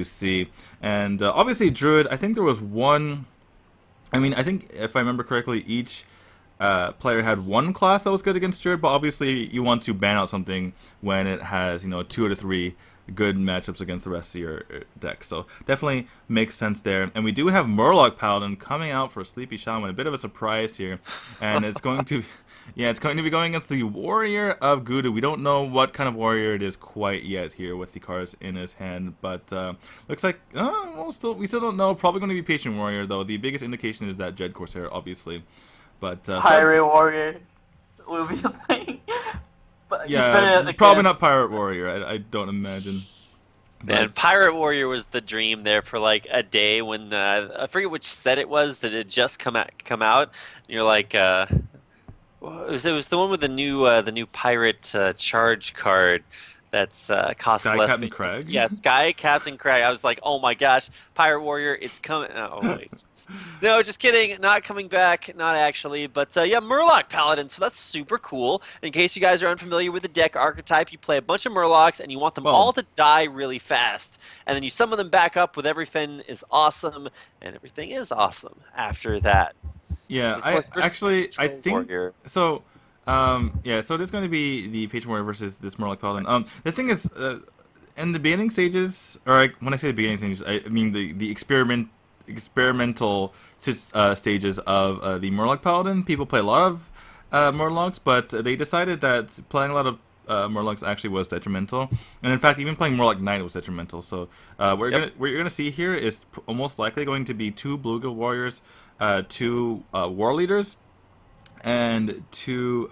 see. And obviously Druid, I think there was one. I mean, I think if I remember correctly, each player had one class that was good against Druid, but obviously you want to ban out something when it has, 2 out of 3 good matchups against the rest of your deck. So definitely makes sense there. And we do have Murloc Paladin coming out for SleepyShaman, a bit of a surprise here. And it's going to, yeah, it's going to be going against the Warrior of Gudu. We don't know what kind of warrior it is quite yet here with the cards in his hand, but looks like, we still don't know. Probably going to be Patient Warrior, though. The biggest indication is that Jed Corsair, obviously. But Pirate Warrior will be a thing. But yeah, probably not Pirate Warrior. I don't imagine. And Pirate Warrior was the dream there for like a day when I forget which set it was that had just come out. And you're like, it was the one with the new pirate charge card. That's cost Sky less. Captain Crag? Yeah, Sky Captain Crag. I was like, oh my gosh, Pirate Warrior, it's coming. Oh wait, no, just kidding. Not coming back. Not actually. But yeah, Murloc Paladin. So that's super cool. In case you guys are unfamiliar with the deck archetype, you play a bunch of Murlocs and you want them all to die really fast, and then you summon them back up with everything is awesome, and everything is awesome after that. Yeah, I think Warrior. So. Yeah, so it is going to be the Patient Warrior versus this Murloc Paladin. The thing is, in the beginning stages, or when I say the beginning stages, I mean the experimental stages of the Murloc Paladin. People play a lot of Murlocs, but they decided that playing a lot of Murlocs actually was detrimental, and in fact, even playing Murloc Knight was detrimental. So what you're gonna see here is almost likely going to be 2 Bluegill Warriors, 2 War Leaders, and the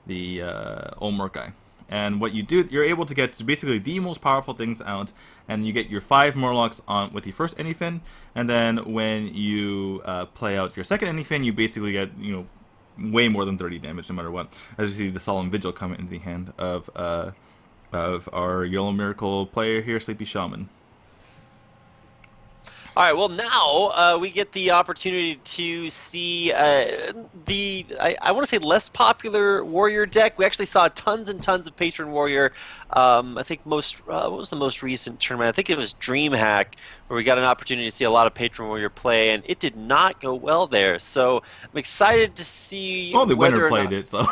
Olmert guy. And what you do, you're able to get basically the most powerful things out, and you get your 5 Murlocs on with the first Anyfin, and then when you play out your second Anyfin, you basically get way more than 30 damage no matter what. As you see, the Solemn Vigil come into the hand of our Yolo Miracle player here, SleepyShaman. All right, well, now we get the opportunity to see I want to say less popular Warrior deck. We actually saw tons and tons of Patron Warrior. I think what was the most recent tournament? I think it was DreamHack, where we got an opportunity to see a lot of Patron Warrior play, and it did not go well there. So I'm excited to see. Well, the winner played it, so.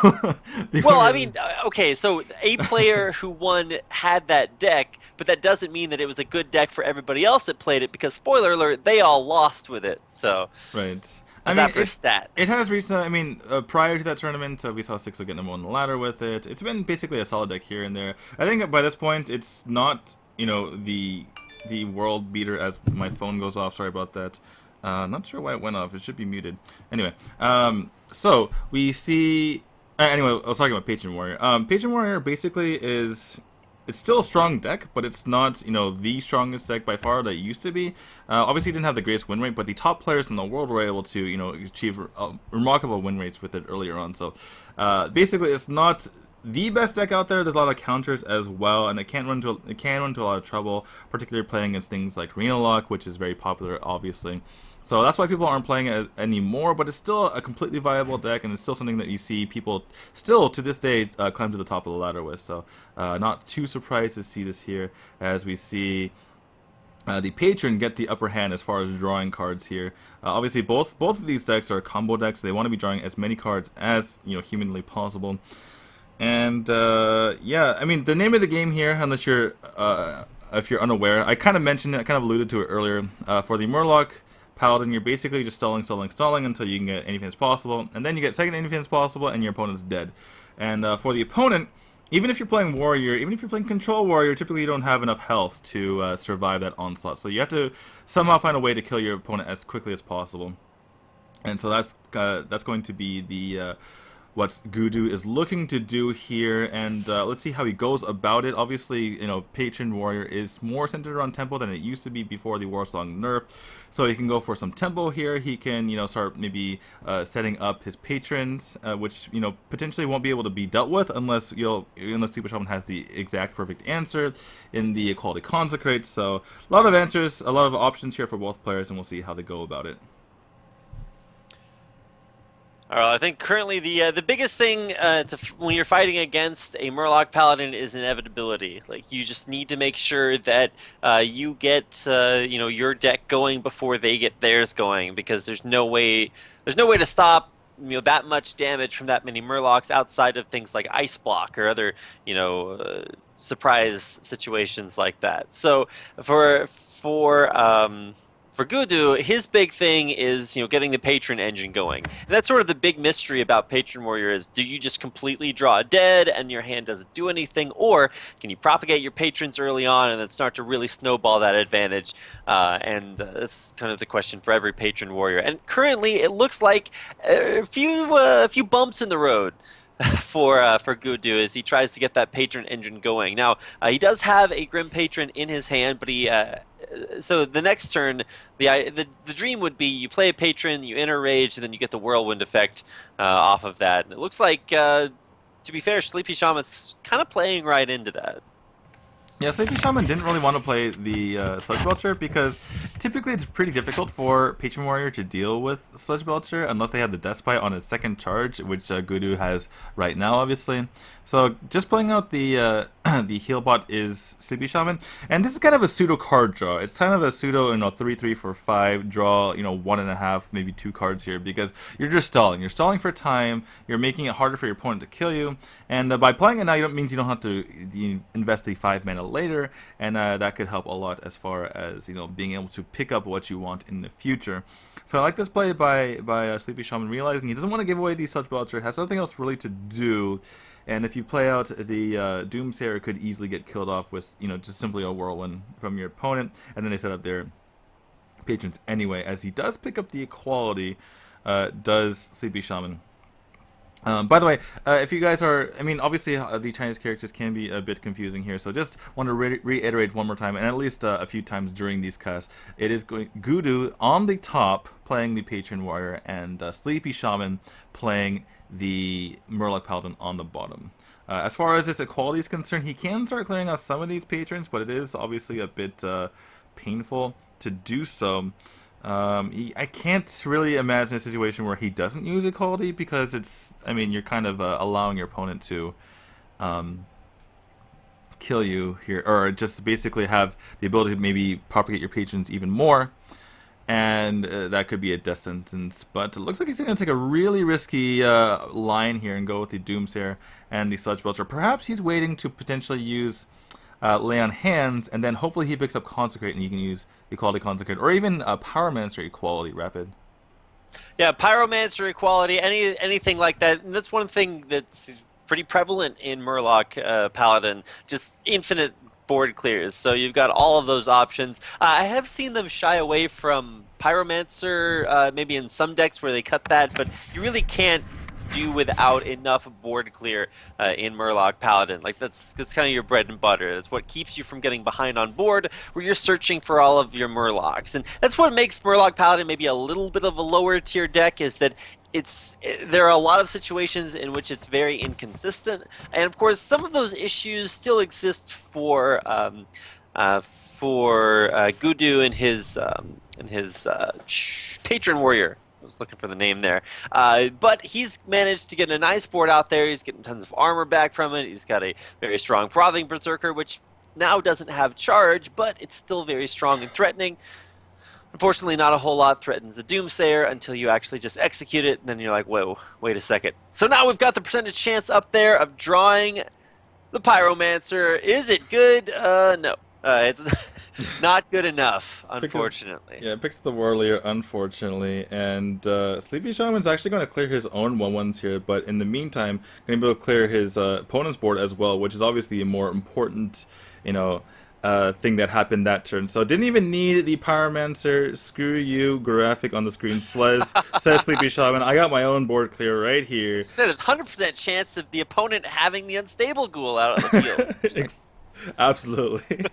Well, I mean, okay, so a player who won had that deck, but that doesn't mean that it was a good deck for everybody else that played it, because spoiler alert, they all lost with it. So right. I mean, it has reached. I mean, prior to that tournament, we saw Sixo get #1 on the ladder with it. It's been basically a solid deck here and there. I think by this point, it's not the world beater. As my phone goes off, sorry about that. Not sure why it went off. It should be muted. Anyway, so we see. Anyway, I was talking about Patron Warrior. Patron Warrior basically is. It's still a strong deck, but it's not, the strongest deck by far that it used to be. Obviously, it didn't have the greatest win rate, but the top players in the world were able to, achieve remarkable win rates with it earlier on. So, basically, it's not the best deck out there. There's a lot of counters as well, and it can run into a lot of trouble, particularly playing against things like Renalock, which is very popular, obviously. So that's why people aren't playing it anymore, but it's still a completely viable deck, and it's still something that you see people still, to this day, climb to the top of the ladder with. So not too surprised to see this here, as we see the Patron get the upper hand as far as drawing cards here. Obviously, both of these decks are combo decks, so they want to be drawing as many cards as humanly possible. And yeah, I mean, the name of the game here, unless you're if you're unaware, I kind of mentioned it, I kind of alluded to it earlier. For the Murloc Paladin, you're basically just stalling until you can get anything as possible, and then you get second anything as possible, and your opponent's dead. And for the opponent, even if you're playing Warrior, even if you're playing Control Warrior, typically you don't have enough health to survive that onslaught. So you have to somehow find a way to kill your opponent as quickly as possible. And so that's going to be the what Gudu is looking to do here, and let's see how he goes about it. Obviously, Patron Warrior is more centered around tempo than it used to be before the Warsong nerf, so he can go for some tempo here. He can, start maybe setting up his patrons, which potentially won't be able to be dealt with unless SleepyShaman has the exact perfect answer in the Equality Consecrate. So a lot of answers, a lot of options here for both players, and we'll see how they go about it. All right, I think currently the biggest thing when you're fighting against a Murloc Paladin is inevitability. Like you just need to make sure that you get your deck going before they get theirs going, because there's no way to stop that much damage from that many Murlocs outside of things like Ice Block or other surprise situations like that. So for Gudu, his big thing is getting the patron engine going. And that's sort of the big mystery about Patron Warrior is, do you just completely draw a dead and your hand doesn't do anything, or can you propagate your patrons early on and then start to really snowball that advantage? That's kind of the question for every Patron Warrior. And currently, it looks like a few bumps in the road for Gudu as he tries to get that patron engine going. Now he does have a Grim Patron in his hand, but so the next turn, the dream would be you play a patron, you enter rage, and then you get the whirlwind effect off of that. And it looks like, to be fair, SleepyShaman's kind of playing right into that. Yeah, SleepyShaman didn't really want to play the Sludge Belcher because typically it's pretty difficult for Patron Warrior to deal with Sludge Belcher unless they have the Despite on his second charge, which Gudu has right now, obviously. So just playing out the the heal bot is SleepyShaman, and this is kind of a pseudo card draw. It's kind of a pseudo 3/3 for 5 draw, 1.5, maybe 2 cards here, because you're just stalling. You're stalling for time. You're making it harder for your opponent to kill you, and by playing it now, means you don't have to invest the 5 mana later, and that could help a lot as far as being able to pick up what you want in the future. So I like this play by SleepyShaman, realizing he doesn't want to give away the Sludge Belcher, has nothing else really to do. And if you play out the Doomsayer, it could easily get killed off with, just simply a Whirlwind from your opponent. And then they set up their patrons anyway, as he does pick up the equality, does SleepyShaman. By the way, if you guys are, obviously the Chinese characters can be a bit confusing here, so just want to reiterate one more time, and at least a few times during these casts, it is Gudu on the top playing the Patron Warrior, and SleepyShaman playing the Murloc Paladin on the bottom. As far as his equality is concerned, he can start clearing out some of these patrons, but it is obviously a bit painful to do so. I can't really imagine a situation where he doesn't use equality, because it's, you're kind of allowing your opponent to kill you here, or just basically have the ability to maybe propagate your patrons even more, and that could be a death sentence. But it looks like he's going to take a really risky line here and go with the Doomsayer and the Sludge Belcher. Perhaps he's waiting to potentially use lay on hands, and then hopefully he picks up Consecrate, and you can use Equality Consecrate, or even Pyromancer Equality Rapid. Yeah, Pyromancer Equality, anything like that. And that's one thing that's pretty prevalent in Murloc Paladin, just infinite board clears. So you've got all of those options. I have seen them shy away from Pyromancer, maybe in some decks where they cut that, but you really can't do without enough board clear in Murloc Paladin. Like that's kind of your bread and butter. That's what keeps you from getting behind on board, where you're searching for all of your Murlocs. And that's what makes Murloc Paladin maybe a little bit of a lower tier deck, is that there are a lot of situations in which it's very inconsistent, and of course some of those issues still exist for Gudu and his Patron Warrior. I was looking for the name there. But he's managed to get a nice board out there. He's getting tons of armor back from it. He's got a very strong Frothing Berserker, which now doesn't have charge, but it's still very strong and threatening. Unfortunately, not a whole lot threatens the Doomsayer until you actually just execute it, and then you're like, whoa, wait a second. So now we've got the percentage chance up there of drawing the Pyromancer. Is it good? No. It's not good enough, unfortunately. It picks the Warrior, unfortunately, and SleepyShaman's actually going to clear his own 1/1s here, but in the meantime, going to be able to clear his opponent's board as well, which is obviously a more important, thing that happened that turn. So didn't even need the Pyromancer. Screw you, graphic on the screen says SleepyShaman. I got my own board clear right here. You said there's 100% chance of the opponent having the unstable ghoul out on the field. Absolutely.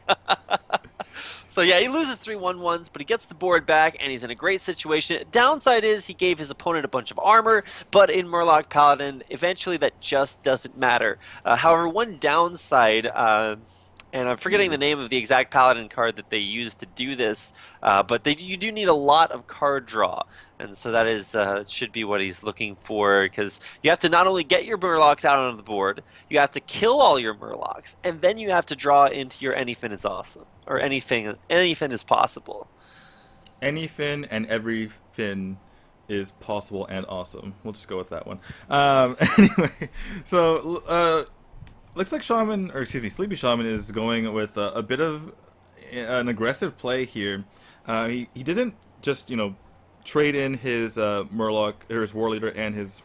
So yeah, he loses 3 1/1s, but he gets the board back, and he's in a great situation. Downside is he gave his opponent a bunch of armor, but in Murloc Paladin, eventually that just doesn't matter. However, one downside And I'm forgetting the name of the exact paladin card that they use to do this, but you do need a lot of card draw, and so that is should be what he's looking for, because you have to not only get your Murlocs out on the board, you have to kill all your Murlocs, and then you have to draw into your anything is awesome, or anything is possible. Anything and everything is possible and awesome. We'll just go with that one. Anyway, so looks like Shaman, or excuse me, SleepyShaman is going with a bit of an aggressive play here. He didn't just trade in his Murloc or his War Leader and his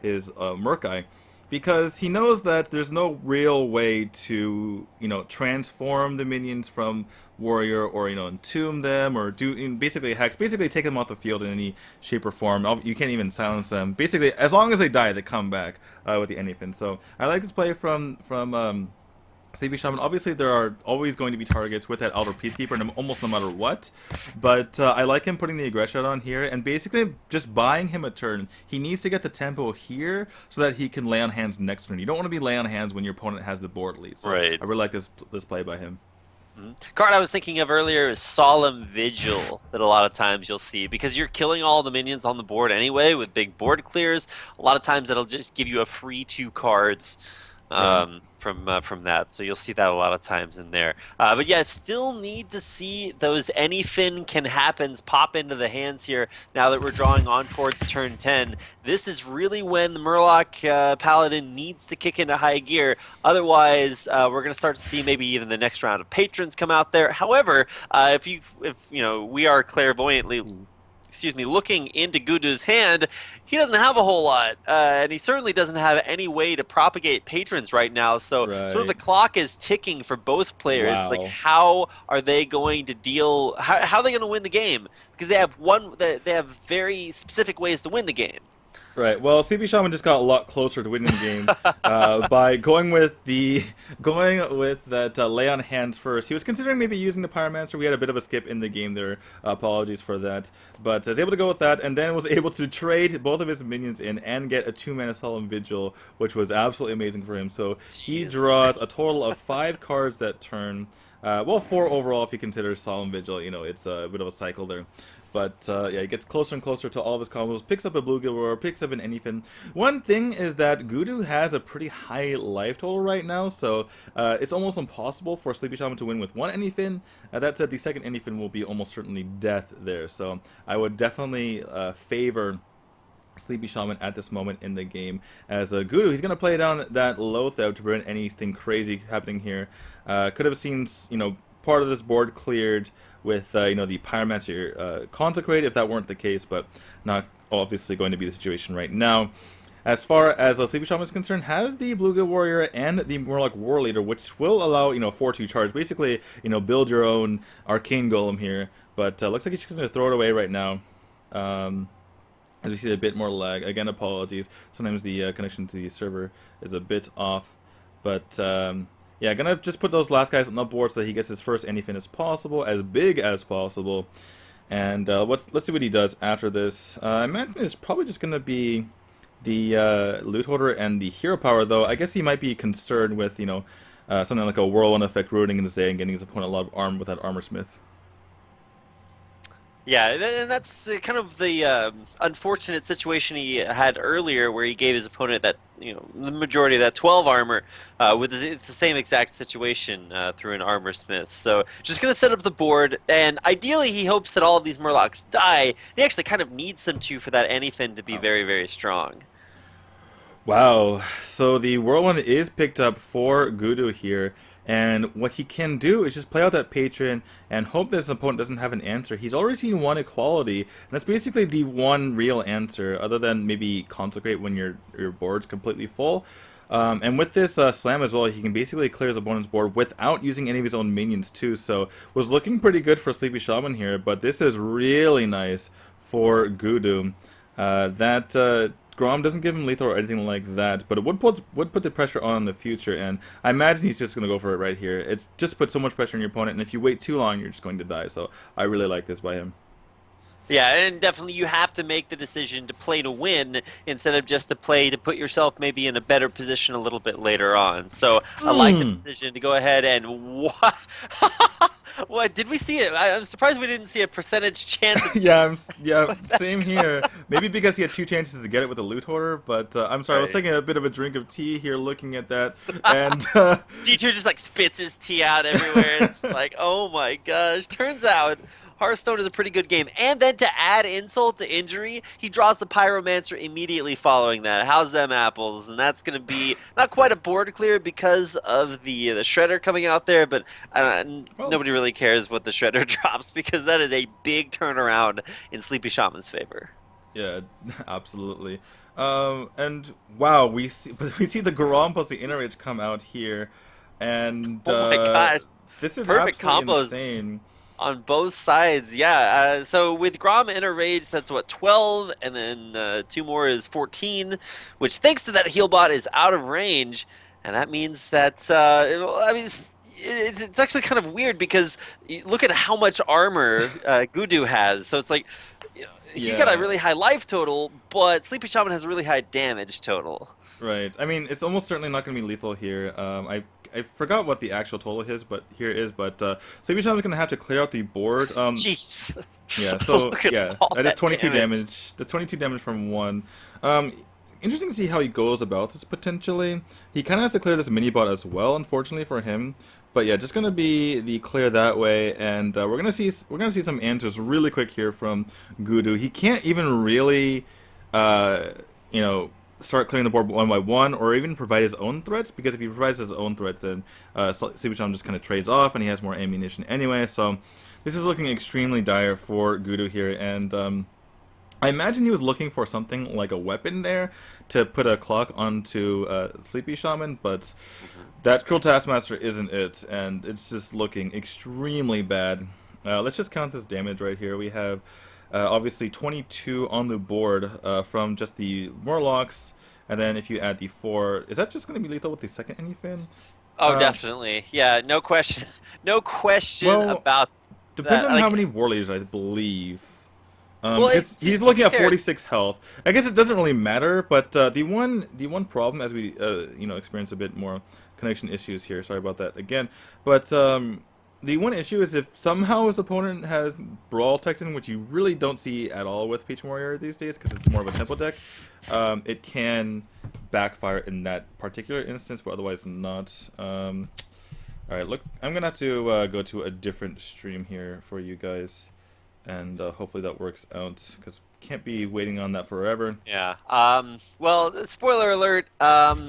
Murkai, because he knows that there's no real way to transform the minions from warrior, or entomb them, or do basically hex, basically take them off the field in any shape or form. You can't even silence them. Basically, as long as they die, they come back with the anything. So I like this play from SleepyShaman. Obviously, there are always going to be targets with that Elder Peacekeeper, almost no matter what. But I like him putting the aggression on here, and basically just buying him a turn. He needs to get the tempo here so that he can lay on hands next turn. You don't want to be lay on hands when your opponent has the board lead. So Right. I really like this play by him. Card I was thinking of earlier is Solemn Vigil, that a lot of times you'll see, because you're killing all the minions on the board anyway with big board clears. A lot of times that'll just give you a free 2 cards. From that, so you'll see that a lot of times in there. But yeah, still need to see those anything can happens pop into the hands here. Now that we're drawing on towards turn 10, this is really when the Murloc Paladin needs to kick into high gear. Otherwise, we're going to start to see maybe even the next round of patrons come out there. However, if we are clairvoyantly, looking into Gudu's hand, he doesn't have a whole lot, and he certainly doesn't have any way to propagate patrons right now. So sort of the clock is ticking for both players. Wow. Like, how are they going to deal? How are they going to win the game? Because they have very specific ways to win the game. Right. Well, SleepyShaman just got a lot closer to winning the game by going with that lay on hands first. He was considering maybe using the Pyromancer. We had a bit of a skip in the game there. Apologies for that. But was able to go with that, and then was able to trade both of his minions in and get a 2-mana Solemn Vigil, which was absolutely amazing for him. So he draws a total of 5 cards that turn. Well, 4 overall if you consider Solemn Vigil. It's a bit of a cycle there. But yeah, he gets closer and closer to all of his combos, picks up a Bluegill Roar, picks up an anything. One thing is that Gudu has a pretty high life total right now, so it's almost impossible for SleepyShaman to win with one anything. That said, the second anything will be almost certainly death there, so I would definitely favor SleepyShaman at this moment in the game. As Gudu, he's going to play down that Loatheb to prevent anything crazy happening here. Could have seen, part of this board cleared with the Pyromancer Consecrate if that weren't the case, but not obviously going to be the situation right now. As far as SleepyShaman is concerned, has the Bluegill Warrior and the Murloc War Leader, which will allow 4-2 charge. Basically, build your own Arcane Golem here. But looks like he's just going to throw it away right now. As we see a bit more lag. Again, apologies. Sometimes the connection to the server is a bit off, but. Yeah, gonna just put those last guys on the board so that he gets his first anything as possible, as big as possible. And let's see what he does after this. I imagine it's probably just gonna be the Loot Holder and the Hero Power, though. I guess he might be concerned with something like a Whirlwind Effect ruining his day and getting his opponent a lot of armor with that Armor Smith. Yeah, and that's kind of the unfortunate situation he had earlier, where he gave his opponent that, the majority of that 12 armor. It's the same exact situation through an Armor Smith. So just going to set up the board, and ideally he hopes that all of these Murlocs die. He actually kind of needs them to for that anything to be very, very strong. Wow, so the Whirlwind is picked up for Gudu here. And what he can do is just play out that Patron and hope that his opponent doesn't have an answer. He's already seen one Equality, and that's basically the one real answer, other than maybe Consecrate when your board's completely full. And with this Slam as well, he can basically clear his opponent's board without using any of his own minions too. So was looking pretty good for SleepyShaman here, but this is really nice for Gudu. Grom doesn't give him lethal or anything like that, but it would put the pressure on in the future, and I imagine he's just going to go for it right here. It just puts so much pressure on your opponent, and if you wait too long, you're just going to die, so I really like this by him. Yeah, and definitely you have to make the decision to play to win instead of just to play to put yourself maybe in a better position a little bit later on. So I like the Mm. decision to go ahead and what? What did we see it? I'm surprised we didn't see a percentage chance of Yeah, beating yeah, that same card. here. Maybe because he had two chances to get it with a loot hoarder, but I'm sorry, I was Right. taking a bit of a drink of tea here looking at that, and D2 just like spits his tea out everywhere. It's just like, oh my gosh. Turns out Hearthstone is a pretty good game. And then to add insult to injury, he draws the Pyromancer immediately following that. How's them apples? And that's going to be not quite a board clear because of the Shredder coming out there, but well, nobody really cares what the Shredder drops because that is a big turnaround in Sleepy Shaman's favor. yeah, absolutely. And wow, we see the Garam plus the Inner Rage come out here, and Oh my gosh. this is Perfect absolutely combos insane. on both sides, yeah. So with Grom Inner Rage, that's what 12, and then two more is 14, which thanks to that heal bot is out of range, and that means that I mean it's actually kind of weird because you look at how much armor Gudu has. So it's like you know, he's got a Yeah. really high life total, but Sleepy Shaman has a really high damage total. Right. I mean, it's almost certainly not going to be lethal here. I forgot what the actual total is, but here it is. But Sleepy Shaman's going to have to clear out the board. Jeez, Yeah. So look at yeah, all that is that 22 damage. damage. That's 22 damage from one. Um, Interesting to see how he goes about this potentially. He kind of has to clear this mini bot as well, unfortunately for him. But yeah, just gonna be the clear that way, and we're gonna see some answers really quick here from Gudu. He can't even really, uh, you know, start clearing the board one by one, or even provide his own threats. Because if he provides his own threats, then Sleepy Charm just kind of trades off, and he has more ammunition anyway. So this is looking extremely dire for Gudu here, and I imagine he was looking for something like a weapon there to put a clock onto Sleepy Shaman, but that Cruel Taskmaster isn't it, and it's just looking extremely bad. Let's just count this damage right here. We have obviously 22 on the board from just the Morlocks, and then if you add the 4, is that just going to be lethal with the second Anyfin? Oh, Uh, definitely. Yeah, no question. No question well, about depends that. on how Like, many War Leaders, I believe. well, Because it's he's to looking be at fair. 46 health. I guess it doesn't really matter, but the one problem as we experience a bit more connection issues here. Sorry about that again. But the one issue is if somehow his opponent has Brawl Texan, which you really don't see at all with Patron Warrior these days because it's more of a tempo deck, it can backfire in that particular instance, but otherwise not. All right, look, I'm gonna have to go to a different stream here for you guys, and hopefully that works out because can't be waiting on that forever. Yeah. Well, spoiler alert.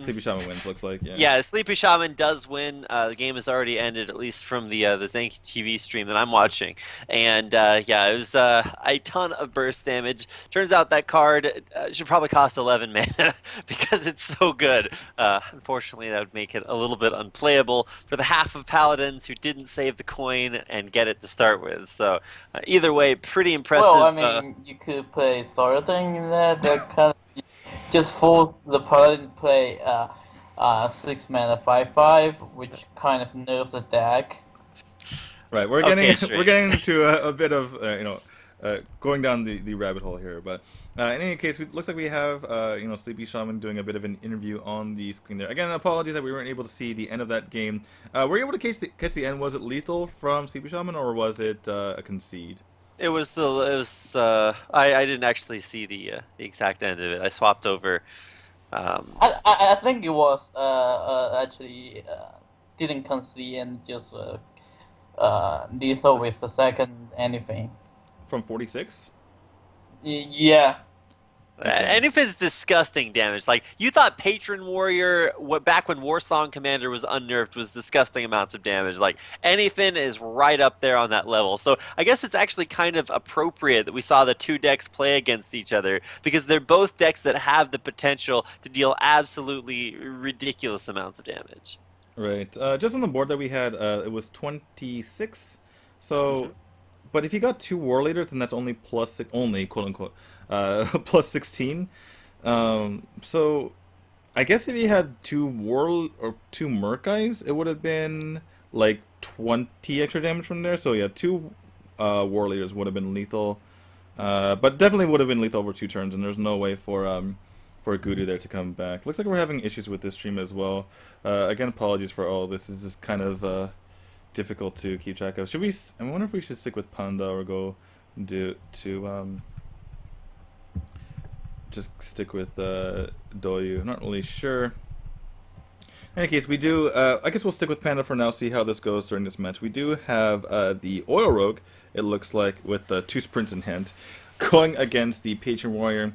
Sleepy Shaman wins, looks like. Yeah. Yeah, Sleepy Shaman does win. The game has already ended, at least from the Zanky TV stream that I'm watching. And yeah, it was a ton of burst damage. Turns out that card should probably cost 11 mana because it's so good. Unfortunately, that would make it a little bit unplayable for the half of Paladins who didn't save the coin and get it to start with. So either way, pretty impressive. Well, I mean, you could play Thornton in there. That kind of just force the paladin to play 6 mana 5/5, which kind of nerfs the deck. Right. We're Okay, getting straight. we're getting into a bit of going down the rabbit hole here, but in any case, it looks like we have Sleepy Shaman doing a bit of an interview on the screen there. Again, apologies that we weren't able to see the end of that game. Were you able to catch the end? Was it lethal from Sleepy Shaman, or was it a concede? I didn't actually see the exact end of it. I swapped over. I think it was actually didn't concede and just lethal with the second anything. From 46? Yeah. And if it's disgusting damage, like you thought Patron Warrior, back when Warsong Commander was unnerved, was disgusting amounts of damage. Like anything is right up there on that level. So I guess it's actually kind of appropriate that we saw the two decks play against each other because they're both decks that have the potential to deal absolutely ridiculous amounts of damage. Right. Just on the board that we had, it was 26. So, but if you got 2 War Leaders, then that's only only quote unquote plus 16. So I guess if you had 2 Merc Eyes, it would have been like 20 extra damage from there. So yeah, 2 War Leaders would have been lethal But definitely would have been lethal over 2 turns, and there's no way for Gudu there to come back. Looks like we're having issues with this stream as well. Again, apologies for all this. This is kind of difficult to keep track of. Should we? I wonder if we should stick with Panda or go just stick with Douyu. I'm not really sure. In any case, we do. I guess we'll stick with Panda for now. See how this goes during this match. We do have the Oil Rogue. It looks like with 2 sprints in hand, going against the Patron Warrior.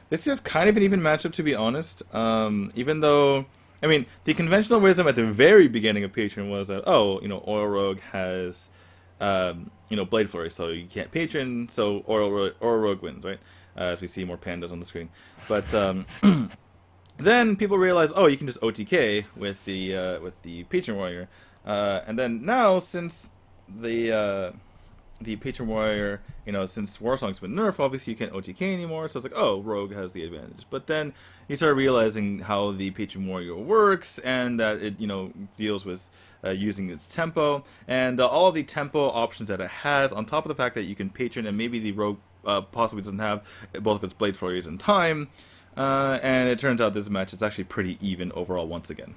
This is kind of an even matchup, to be honest. Even though, I mean, the conventional wisdom at the very beginning of Patron was that, oh, Oil Rogue has, Blade Flurry, so you can't Patron, so Oil Rogue wins, right? As we see more pandas on the screen. But then people realize, oh, you can just OTK with the Patron Warrior, and then now since the Patron Warrior, since Warsong's been nerfed, obviously you can't OTK anymore, so it's like, oh, Rogue has the advantage. But then you start realizing how the Patron Warrior works, and that it, deals with using its tempo, and all of the tempo options that it has, on top of the fact that you can Patron, and maybe the Rogue possibly doesn't have both of its Blade Flurries in time, and it turns out this match is actually pretty even overall once again.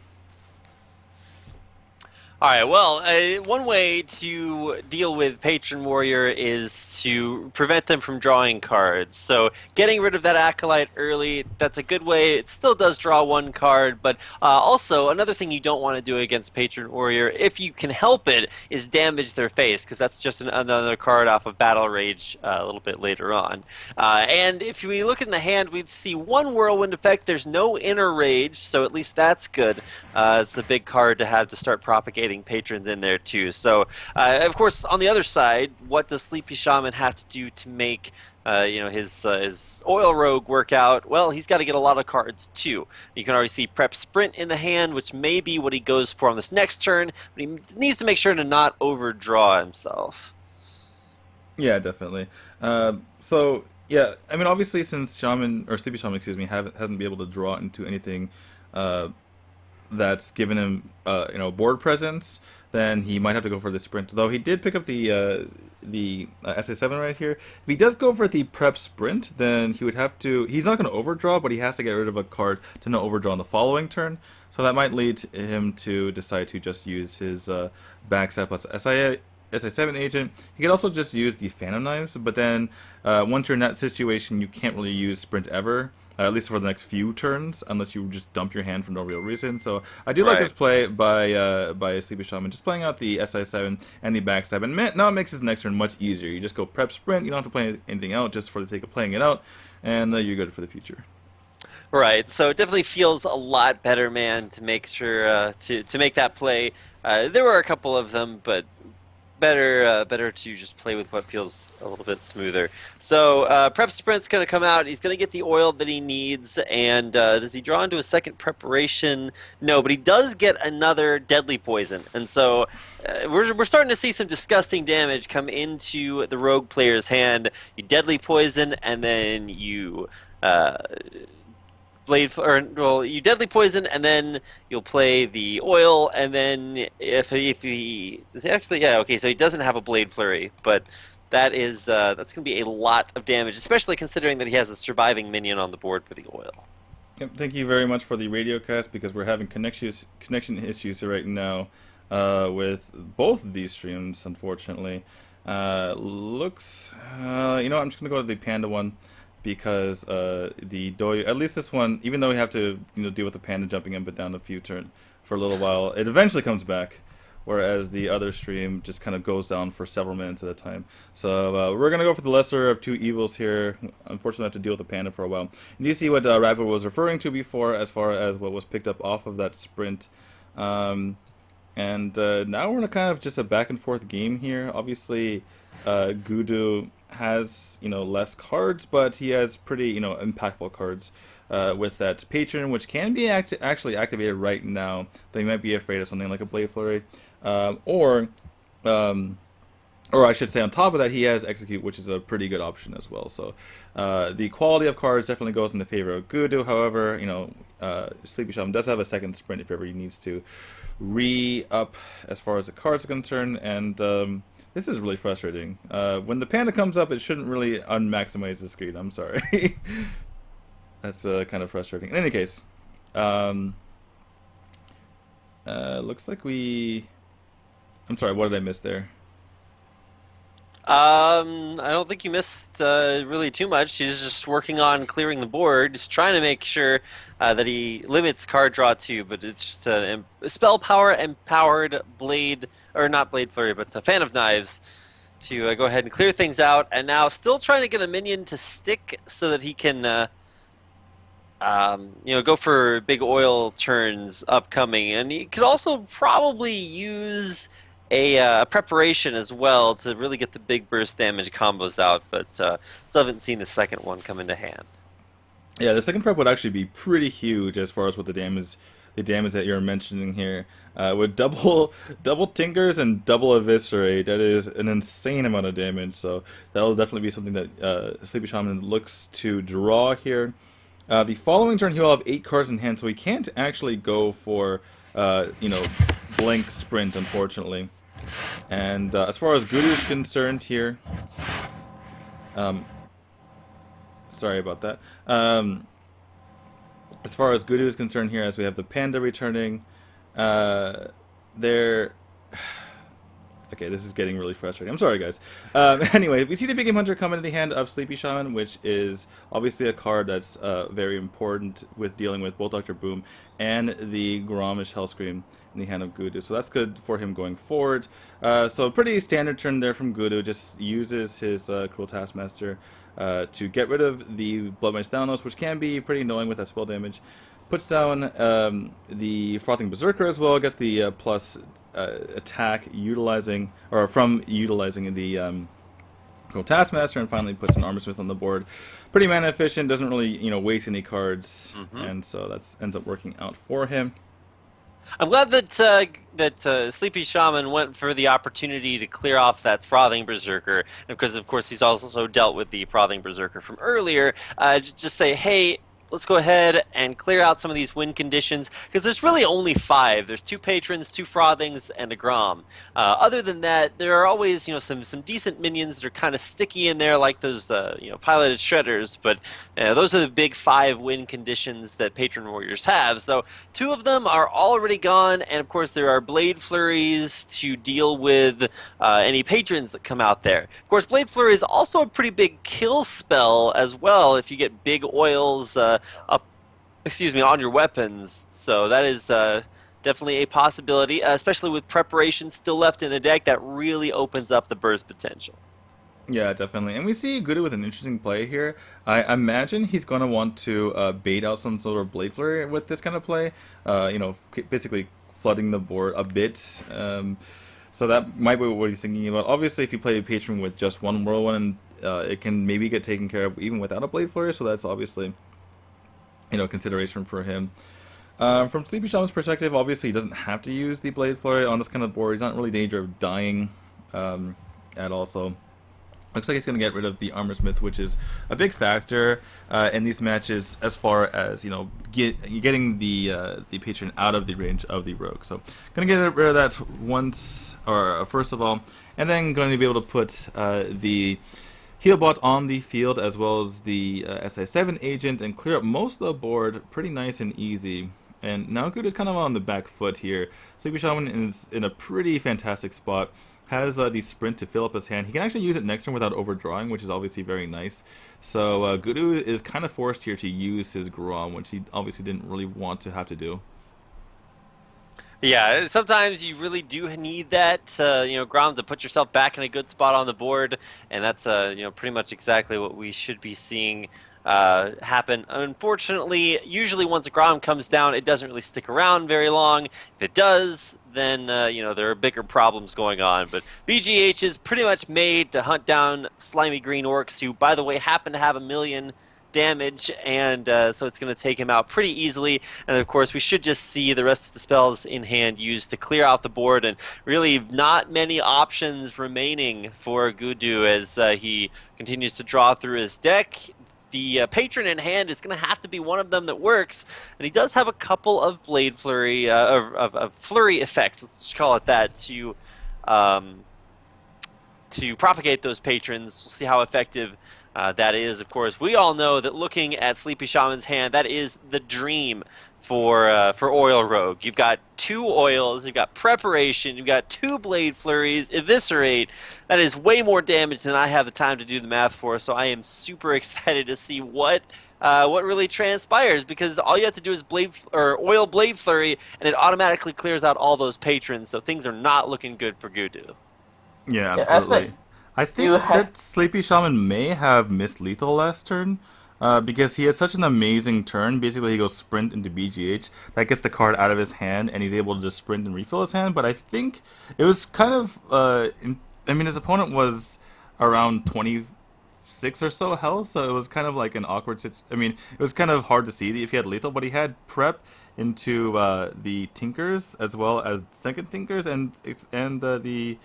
All right, well, one way to deal with Patron Warrior is to prevent them from drawing cards. So getting rid of that Acolyte early, that's a good way. It still does draw 1 card, but also another thing you don't want to do against Patron Warrior, if you can help it, is damage their face, because that's just another card off of Battle Rage a little bit later on. And if we look in the hand, we'd see 1 Whirlwind effect. There's no Inner Rage, so at least that's good. It's a big card to have to start propagating patrons in there too. So, of course, on the other side, what does SleepyShaman have to do to make his Oil Rogue work out? Well, he's got to get a lot of cards too. You can already see Prep Sprint in the hand, which may be what he goes for on this next turn, but he needs to make sure to not overdraw himself. Yeah, definitely. So, yeah, I mean, obviously, since SleepyShaman, excuse me, hasn't been able to draw into anything that's given him, board presence, then he might have to go for the sprint. Though he did pick up the SA7 right here. If he does go for the prep sprint, then he would have to. He's not going to overdraw, but he has to get rid of a card to not overdraw on the following turn. So that might lead him to decide to just use his backstab plus SA7 agent. He could also just use the Phantom Knives, but then once you're in that situation, you can't really use sprint ever. At least for the next few turns, unless you just dump your hand for no real reason. So I do like this play by SleepyShaman, just playing out the SI7 and the backstab. And now it makes his next turn much easier. You just go prep sprint, you don't have to play anything out just for the sake of playing it out, and you're good for the future. Right, so it definitely feels a lot better, man, to make sure to make that play. There were a couple of them, but better to just play with what feels a little bit smoother. So prep sprint's going to come out. He's going to get the oil that he needs. And does he draw into a second preparation? No, but he does get another deadly poison. And so we're starting to see some disgusting damage come into the rogue player's hand. You deadly poison, and then you you deadly poison, and then you'll play the oil, and then if he does he actually, yeah, okay, so he doesn't have a blade flurry, but that is that's going to be a lot of damage, especially considering that he has a surviving minion on the board for the oil. Yep, thank you very much for the radio cast, because we're having connection issues right now with both of these streams, unfortunately. Looks, I'm just going to go to the Panda one, because the Douyu, at least this one, even though we have to deal with the Panda jumping up and down a few turns for a little while, it eventually comes back, whereas the other stream just kind of goes down for several minutes at a time. So we're going to go for the lesser of 2 evils here. Unfortunately, I have to deal with the Panda for a while. And you see what Rapid was referring to before, as far as what was picked up off of that sprint. And now we're in a kind of just a back and forth game here. Obviously, Gudu has less cards, but he has pretty impactful cards with that patron, which can be actually activated right now. They might be afraid of something like a blade flurry, or I should say, on top of that, he has execute, which is a pretty good option as well. So the quality of cards definitely goes in the favor of Gudu. However, SleepyShaman does have a second sprint if ever he needs to re-up as far as the cards are concerned, and This is really frustrating. When the panda comes up, it shouldn't really unmaximize the screen. I'm sorry. That's kind of frustrating. In any case, looks like we... I'm sorry, what did I miss there? I don't think you missed really too much. He's just working on clearing the board, just trying to make sure that he limits card draw too. But it's just a spell power empowered blade, or not blade flurry, but a fan of knives to go ahead and clear things out. And now still trying to get a minion to stick so that he can, go for big oil turns upcoming. And he could also probably use a preparation as well to really get the big burst damage combos out, but still haven't seen the second one come into hand. Yeah, the second prep would actually be pretty huge as far as what the damage that you're mentioning here. With double tinkers and double eviscerate, that is an insane amount of damage. So that'll definitely be something that Sleepy Shaman looks to draw here. The following turn, he'll have 8 cards in hand, so he can't actually go for blank sprint, unfortunately. And as far as Gudu is concerned here, sorry about that. As far as Gudu is concerned here, as we have the panda returning, there... Okay, this is getting really frustrating. I'm sorry, guys. Anyway, we see the Big Game Hunter come into the hand of Sleepy Shaman, which is obviously a card that's very important with dealing with both Dr. Boom and the Gromish Hellscream in the hand of Gudu. So that's good for him going forward. So a pretty standard turn there from Gudu. Just uses his Cruel Taskmaster to get rid of the Bloodmage Thalanos, which can be pretty annoying with that spell damage. Puts down the Frothing Berserker as well. Gets the plus attack utilizing the Cruel Taskmaster, and finally puts an Armor Smith on the board. Pretty mana efficient, doesn't really waste any cards, and so that ends up working out for him. I'm glad that Sleepy Shaman went for the opportunity to clear off that Frothing Berserker, because of course he's also dealt with the Frothing Berserker from earlier. Just say, hey, let's go ahead and clear out some of these win conditions, because there's really only 5. There's 2 patrons, 2 frothings, and a Grom. Other than that, there are always some decent minions that are kind of sticky in there, like those piloted shredders. But those are the big 5 win conditions that patron warriors have. So 2 of them are already gone, and of course there are blade flurries to deal with any patrons that come out there. Of course, blade flurry is also a pretty big kill spell as well if you get big oils on your weapons, so that is definitely a possibility, especially with preparation still left in the deck. That really opens up the burst potential. Yeah, definitely. And we see Gudu with an interesting play here. I imagine he's going to want to bait out some sort of Blade Flurry with this kind of play, basically flooding the board a bit. So that might be what he's thinking about. Obviously, if you play a Patron with just one Whirlwind, it can maybe get taken care of even without a Blade Flurry, so that's obviously consideration for him. From Sleepy Shaman's perspective, obviously he doesn't have to use the Blade Flurry on this kind of board. He's not really in danger of dying at all. So looks like he's going to get rid of the Armor Smith, which is a big factor in these matches as far as getting the patron out of the range of the rogue. So going to get rid of that first of all, and then going to be able to put the Healbot on the field, as well as the SI7 agent, and clear up most of the board pretty nice and easy. And now Gudu's kind of on the back foot here. Sleepy Shaman is in a pretty fantastic spot. Has the sprint to fill up his hand. He can actually use it next turn without overdrawing, which is obviously very nice. So Gudu is kind of forced here to use his Grom, which he obviously didn't really want to have to do. Yeah, sometimes you really do need that, Grom to put yourself back in a good spot on the board, and that's, pretty much exactly what we should be seeing happen. Unfortunately, usually once a Grom comes down, it doesn't really stick around very long. If it does, then, there are bigger problems going on. But BGH is pretty much made to hunt down slimy green orcs, who, by the way, happen to have 1 million damage, and so it's going to take him out pretty easily. And of course we should just see the rest of the spells in hand used to clear out the board, and really not many options remaining for Gudu as he continues to draw through his deck. The patron in hand is going to have to be one of them that works, and he does have a couple of Blade Flurry, of flurry effects, let's just call it that, to to propagate those patrons. We'll see how effective that is. Of course, we all know that looking at Sleepy Shaman's hand, that is the dream for Oil Rogue. You've got 2 oils, you've got preparation, you've got 2 blade flurries, eviscerate. That is way more damage than I have the time to do the math for. So I am super excited to see what really transpires, because all you have to do is oil blade flurry, and it automatically clears out all those patrons. So things are not looking good for Gudu. Yeah, absolutely. I think that Sleepy Shaman may have missed lethal last turn. Because he has such an amazing turn. Basically, he goes sprint into BGH. That gets the card out of his hand, and he's able to just sprint and refill his hand. But I think it was kind of... I mean, his opponent was around 26 or so health, so it was kind of like an awkward situation. I mean, it was kind of hard to see if he had lethal, but he had prep into the Tinkers, as well as second Tinkers, and the...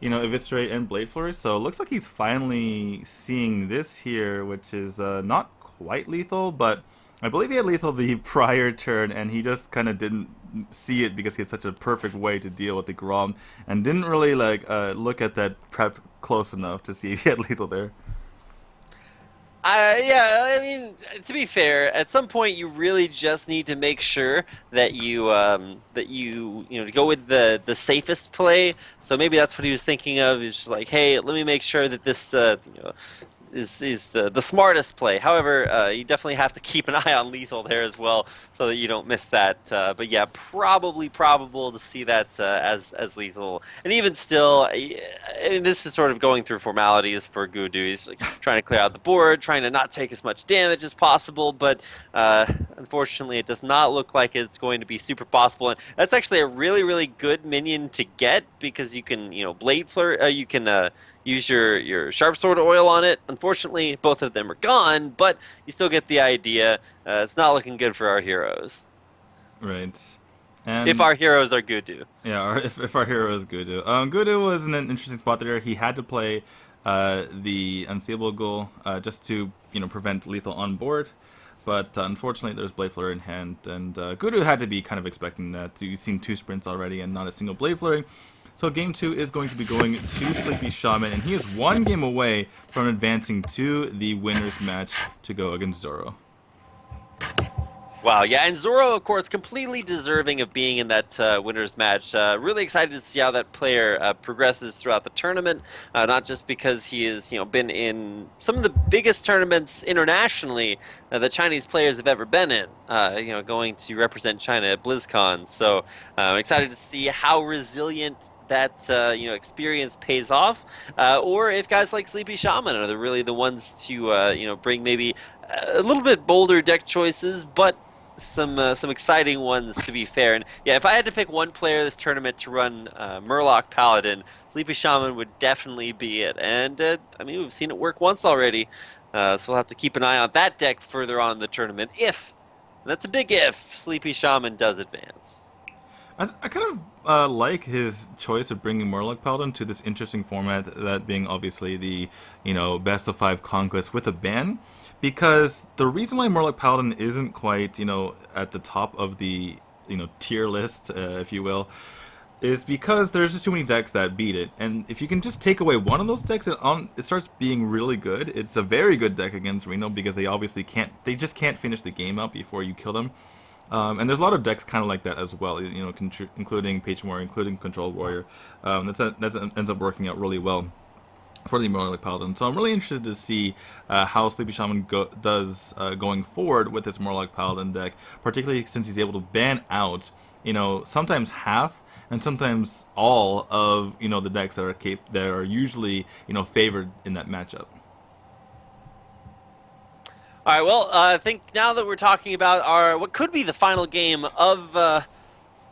Eviscerate and Blade Flurry. So it looks like he's finally seeing this here, which is not quite lethal, but I believe he had lethal the prior turn, and he just kind of didn't see it because he had such a perfect way to deal with the Grom, and didn't really look at that prep close enough to see if he had lethal there. Yeah, I mean, to be fair, at some point you really just need to make sure that you go with the safest play. So maybe that's what he was thinking of. He's just like, hey, let me make sure that this is the smartest play. However, you definitely have to keep an eye on lethal there as well, so that you don't miss that. But yeah, probably probable to see that as lethal. And even still, I mean, this is sort of going through formalities for Gudu. He's like trying to clear out the board, trying to not take as much damage as possible. But unfortunately, it does not look like it's going to be super possible. And that's actually a really, really good minion to get, because you can, blade flurry. You can. Use your sharp sword oil on it. Unfortunately, both of them are gone, but you still get the idea. It's not looking good for our heroes. Right. And if our heroes are Gudu. Yeah, or if our hero is Gudu. Gudu was in an interesting spot there. He had to play the Unseeable Ghoul just to prevent lethal on board. But unfortunately, there's Blade Flurry in hand, and Gudu had to be kind of expecting that. You've seen 2 sprints already and not a single Blade Flurry. So game 2 is going to be going to Sleepy Shaman, and he is 1 game away from advancing to the winner's match to go against Zoro. Wow, yeah, and Zoro, of course, completely deserving of being in that winner's match. Really excited to see how that player progresses throughout the tournament, not just because he has been in some of the biggest tournaments internationally that Chinese players have ever been in, going to represent China at BlizzCon. So I'm excited to see how resilient that experience pays off, or if guys like Sleepy Shaman are really the ones to bring maybe a little bit bolder deck choices, but some exciting ones, to be fair. And yeah, if I had to pick one player this tournament to run Murloc Paladin, Sleepy Shaman would definitely be it. And I mean, we've seen it work once already, so we'll have to keep an eye on that deck further on in the tournament, if, and that's a big if, Sleepy Shaman does advance. I kind of like his choice of bringing Murloc Paladin to this interesting format, that being obviously the best of 5 conquest with a ban, because the reason why Murloc Paladin isn't quite at the top of the tier list, if you will, is because there's just too many decks that beat it. And if you can just take away one of those decks, it starts being really good. It's a very good deck against Reno, because they obviously just can't finish the game up before you kill them. And there's a lot of decks kind of like that as well, including Patron Warrior, including Control Warrior. That ends up working out really well for the Murloc Paladin. So I'm really interested to see how Sleepy Shaman does going forward with this Murloc Paladin deck, particularly since he's able to ban out, sometimes half and sometimes all of the decks that are usually favored in that matchup. All right, well, I think now that we're talking about what could be the final game of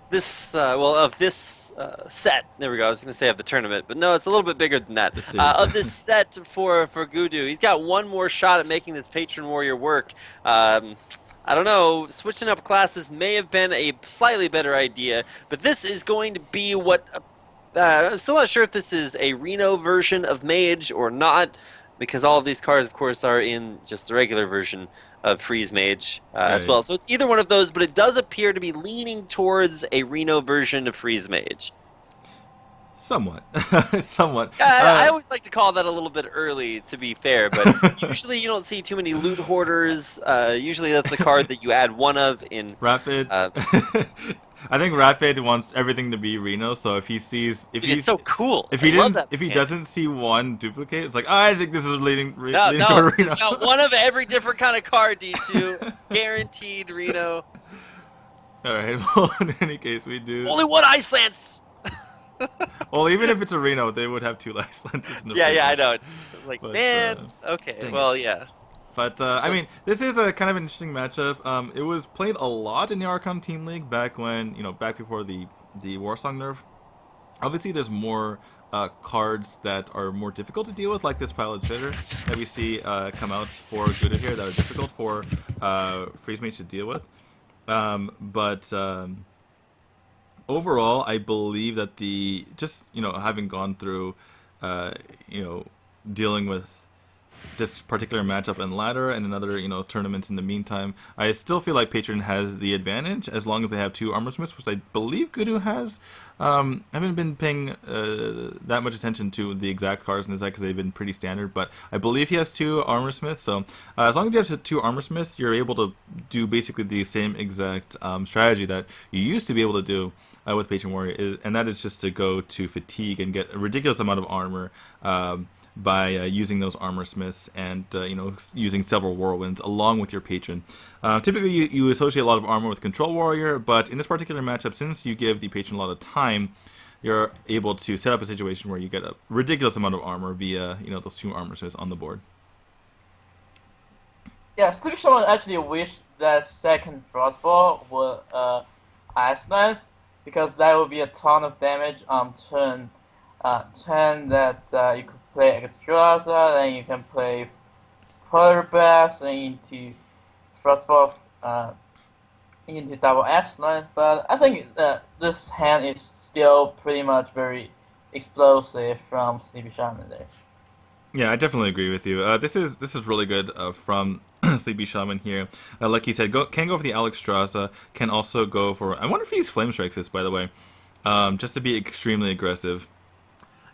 this set. There we go. I was going to say of the tournament, but no, it's a little bit bigger than that. Of this set for Gudu. He's got one more shot at making this Patron Warrior work. I don't know, switching up classes may have been a slightly better idea, but this is going to be what... I'm still not sure if this is a Reno version of Mage or not, because all of these cards, of course, are in just the regular version of Freeze Mage as well. So it's either one of those, but it does appear to be leaning towards a Reno version of Freeze Mage. Somewhat, somewhat. Yeah, I always like to call that a little bit early, to be fair, but usually you don't see too many loot hoarders. Usually that's a card that you add one of in. Rapid. Uh, I think Rapid wants everything to be Reno, so if he sees Dude, it's so cool. if I he love didn't that if he mechanic. doesn't see one duplicate, it's like I think this is No, leading no, toward Reno. he's got one of every different kind of card, D2. Guaranteed Reno. All right. Well, in any case, we do. Only one Ice Lance! Well, even if it's a Reno, they would have two life lenses in the Yeah, I paper. know. Like, But, man, okay, dang well, it. yeah. But I mean, this is a kind of an interesting matchup. It was played a lot in the Archon Team League back when back before the Warsong nerf. Obviously, there's more cards that are more difficult to deal with, like this Pilot Shitter that we see come out for Gudu here that are difficult for Freeze Mage to deal with. But overall, I believe that having gone through, dealing with this particular matchup and ladder and another tournaments in the meantime, I still feel like Patron has the advantage as long as they have two armor smiths, which I believe Gudu has. I haven't been paying that much attention to the exact cards in his deck because they've been pretty standard, but I believe he has two armor smiths. So as long as you have two armor smiths, you're able to do basically the same exact strategy that you used to be able to do with Patron Warrior, and that is just to go to fatigue and get a ridiculous amount of armor by using those armor smiths and using several whirlwinds along with your patron. Typically you associate a lot of armor with control warrior, but in this particular matchup, since you give the patron a lot of time, you're able to set up a situation where you get a ridiculous amount of armor via those two armor smiths on the board. Yeah, SleepyShaman actually wished that second Frostball were Iceland, because that would be a ton of damage on turn 10 that you could play Extraza, then you can play Polar Bass, then into Frostball, into double Excellence. But I think that this hand is still pretty much very explosive from SleepyShaman there. Yeah, I definitely agree with you. This is really good from SleepyShaman here. Like you said, can go for the Alex Straza, can also go for... I wonder if he uses Flame Strikes this, by the way, just to be extremely aggressive.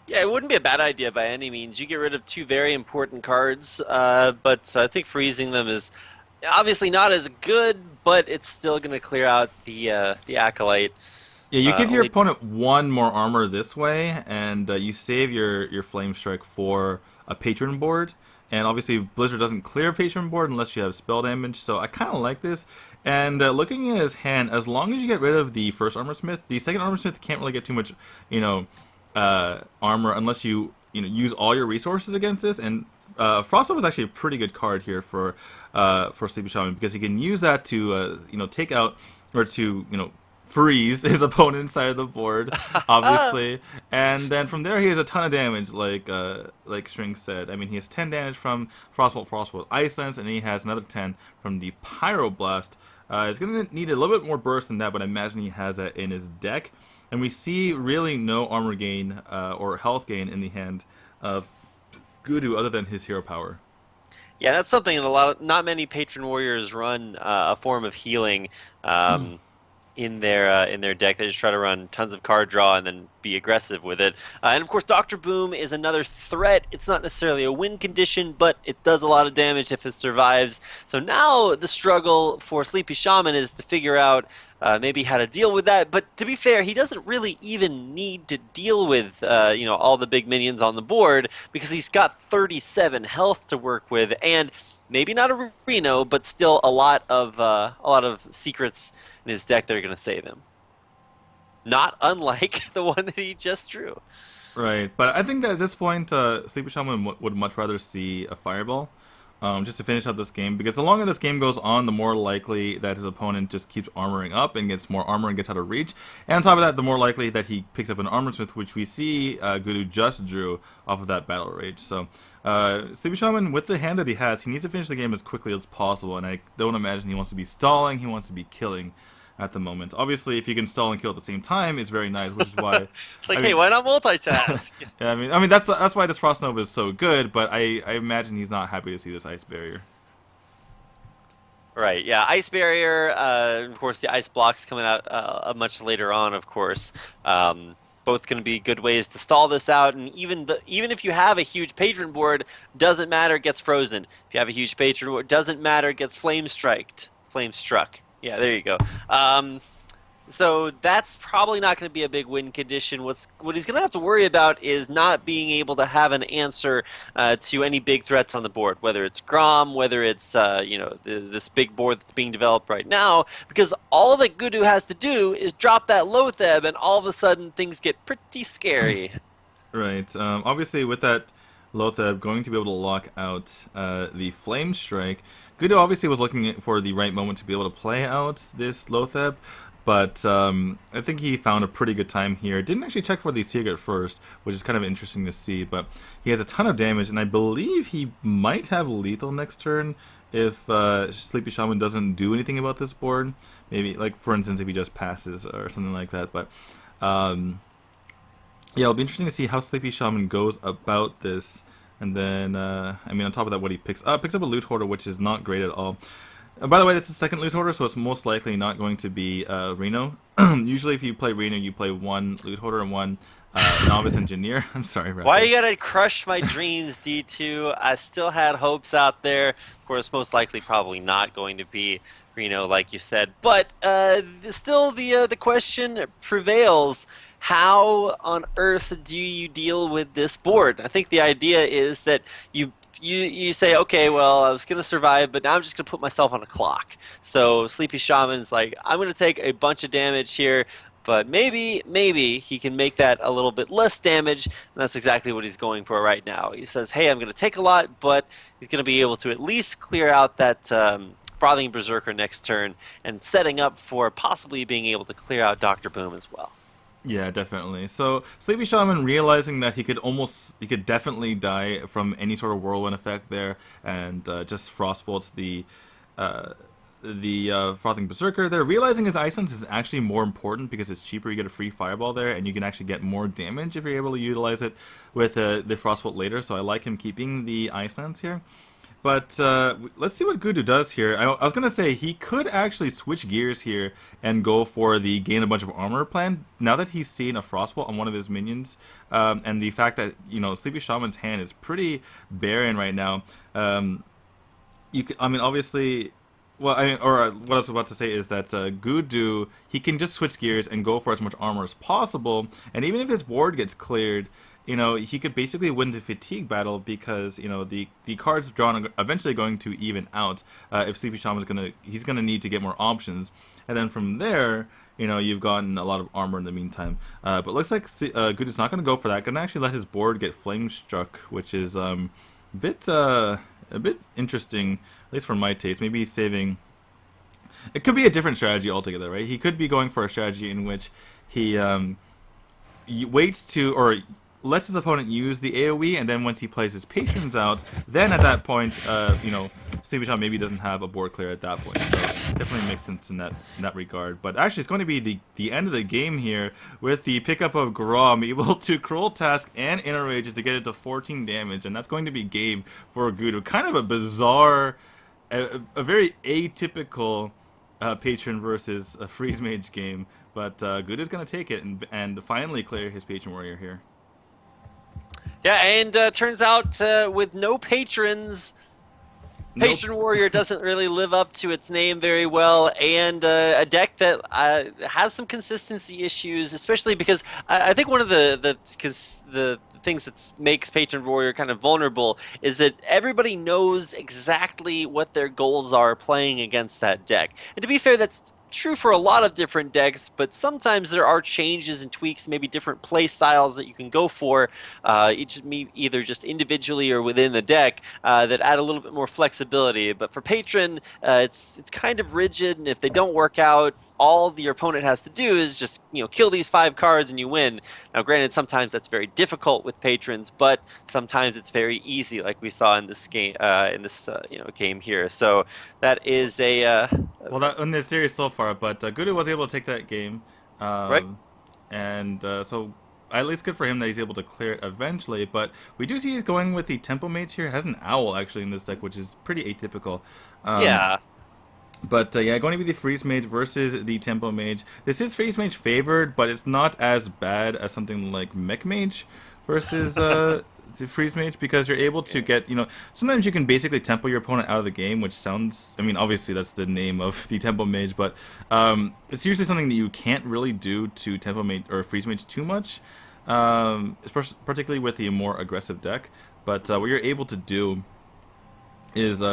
Yeah, it wouldn't be a bad idea by any means. You get rid of two very important cards, but I think freezing them is obviously not as good, but it's still going to clear out the Acolyte. Yeah, you give your opponent one more armor this way, and you save your Flame Strike for a Patron board. And obviously, Blizzard doesn't clear a Patron board unless you have spell damage, so I kind of like this. And looking at his hand, as long as you get rid of the first Armor Smith, the second Armor Smith can't really get too much, armor unless you use all your resources against this. And Frostball is actually a pretty good card here for SleepyShaman, because he can use that to take out or to freeze his opponent inside of the board, obviously, and then from there he has a ton of damage, like String said. I mean, he has 10 damage from Frostbolt, Ice Lance, and he has another 10 from the Pyroblast. He's going to need a little bit more burst than that, but I imagine he has that in his deck. And we see really no armor gain or health gain in the hand of Gudu other than his hero power. Yeah, that's something that not many Patron Warriors run a form of healing in their deck. They just try to run tons of card draw and then be aggressive with it. And of course, Dr. Boom is another threat. It's not necessarily a win condition, but it does a lot of damage if it survives. So now the struggle for SleepyShaman is to figure out maybe how to deal with that. But to be fair, he doesn't really even need to deal with all the big minions on the board, because he's got 37 health to work with, and maybe not a Reno, but still a lot of secrets in his deck that are going to save him. Not unlike the one that he just drew. Right, but I think that at this point, SleepyShaman would much rather see a Fireball, just to finish out this game, because the longer this game goes on, the more likely that his opponent just keeps armoring up and gets more armor and gets out of reach. And on top of that, the more likely that he picks up an Armor Smith, which we see Gudu just drew off of that Battle Rage. So SleepyShaman, with the hand that he has, he needs to finish the game as quickly as possible, and I don't imagine he wants to be stalling, he wants to be killing at the moment. Obviously, if you can stall and kill at the same time, it's very nice, which is why... It's like, hey, why not multitask? Yeah, I mean that's why this Frost Nova is so good, but I imagine he's not happy to see this Ice Barrier. Right, yeah, Ice Barrier, of course the Ice Blocks coming out much later on, of course. both going to be good ways to stall this out. And even if you have a huge patron board, doesn't matter, it gets frozen. If you have a huge patron board, doesn't matter, it gets flame struck. Yeah, there you go. So that's probably not going to be a big win condition. What he's going to have to worry about is not being able to have an answer to any big threats on the board, whether it's Grom, whether it's this big board that's being developed right now, because all that Gudu has to do is drop that Lotheb, and all of a sudden things get pretty scary. Right. Obviously, with that Lotheb going to be able to lock out the Flame Strike, Gudu obviously was looking for the right moment to be able to play out this Lotheb. But I think he found a pretty good time here. Didn't actually check for the Sieg at first, which is kind of interesting to see. But he has a ton of damage, and I believe he might have lethal next turn if SleepyShaman doesn't do anything about this board. Maybe, like, for instance, if he just passes or something like that. But, yeah, it'll be interesting to see how SleepyShaman goes about this. And then, I mean, on top of that, what he picks up a Loot Hoarder, which is not great at all. By the way, that's the second Loot Hoarder, so it's most likely not going to be Reno. Usually if you play Reno, you play one Loot Hoarder and one Novice Engineer. I'm sorry, Raptor. Why you gotta crush my dreams, D2? I still had hopes out there. Of course, most likely probably not going to be Reno, like you said. But still, the question prevails. How on earth do you deal with this board? I think the idea is that you say, okay, well, I was going to survive, but now I'm just going to put myself on a clock. So SleepyShaman's like, I'm going to take a bunch of damage here, but maybe he can make that a little bit less damage, and that's exactly what he's going for right now. He says, hey, I'm going to take a lot, but he's going to be able to at least clear out that Frothing Berserker next turn, and setting up for possibly being able to clear out Dr. Boom as well. Yeah, definitely. So SleepyShaman realizing that he could definitely die from any sort of whirlwind effect there, and just frostbolts the Frothing Berserker there. Realizing his Ice Lance is actually more important because it's cheaper. You get a free fireball there, and you can actually get more damage if you're able to utilize it with the frostbolt later. So I like him keeping the Ice Lance here. But let's see what Gudu does here. I was going to say he could actually switch gears here and go for the gain a bunch of armor plan. Now that he's seen a Frostbolt on one of his minions, and the fact that, SleepyShaman's hand is pretty barren right now. I mean, obviously, what I was about to say is that Gudu, he can just switch gears and go for as much armor as possible. And even if his board gets cleared, he could basically win the fatigue battle because, the cards drawn are eventually going to even out. If SleepyShaman's he's gonna need to get more options, and then from there, you've gotten a lot of armor in the meantime. But looks like Gudu's not gonna go for that. Gonna actually let his board get flame struck, which is a bit interesting, at least for my taste. Maybe he's saving. It could be a different strategy altogether, right? He could be going for a strategy in which he waits to, or lets his opponent use the AoE, and then once he plays his patrons out, then at that point, SleepyShaman maybe doesn't have a board clear at that point. So definitely makes sense in that regard. But actually, it's going to be the end of the game here with the pickup of Grom, able to Cruel Task and Inner Rage to get it to 14 damage, and that's going to be game for Gudu. Kind of a bizarre, a very atypical patron versus a Freeze Mage game, but Gudu's going to take it and finally clear his patron warrior here. Yeah, and turns out with no patrons, Patron Warrior doesn't really live up to its name very well, and a deck that has some consistency issues, especially because I think one of the things that makes Patron Warrior kind of vulnerable is that everybody knows exactly what their goals are playing against that deck. And to be fair, that's true for a lot of different decks, but sometimes there are changes and tweaks, maybe different play styles that you can go for, either just individually or within the deck, that add a little bit more flexibility. But for Patron, it's kind of rigid, and if they don't work out, all your opponent has to do is just kill these 5 cards and you win. Now, granted, sometimes that's very difficult with patrons, but sometimes it's very easy, like we saw in this game. Game here. So that is a well, that in this series so far. But Gudu was able to take that game, right? And so at least good for him that he's able to clear it eventually. But we do see he's going with the Temple Mage here. Has an owl actually in this deck, which is pretty atypical. Yeah. But yeah, going to be the Freeze Mage versus the Tempo Mage. This is Freeze Mage favored, but it's not as bad as something like Mech Mage versus the Freeze Mage, because you're able to get, sometimes you can basically tempo your opponent out of the game, which sounds, I mean, obviously that's the name of the Tempo Mage, but it's usually something that you can't really do to Tempo Mage or Freeze Mage too much, particularly with the more aggressive deck. But what you're able to do is,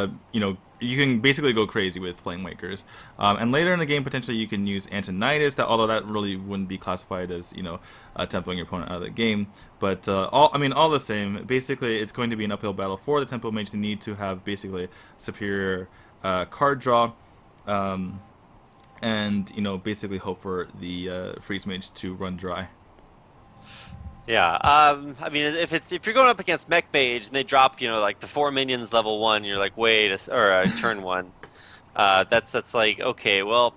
you can basically go crazy with Flame Wakers. And later in the game, potentially you can use Antonitis, although that really wouldn't be classified as, tempoing your opponent out of the game. But all the same, basically it's going to be an uphill battle for the Tempo Mage to need to have basically superior card draw. And, basically hope for the Freeze Mage to run dry. Yeah, I mean, if you're going up against Mech Mage and they drop, like the 4 minions level 1, you're like, wait, or turn 1. That's like, okay, well,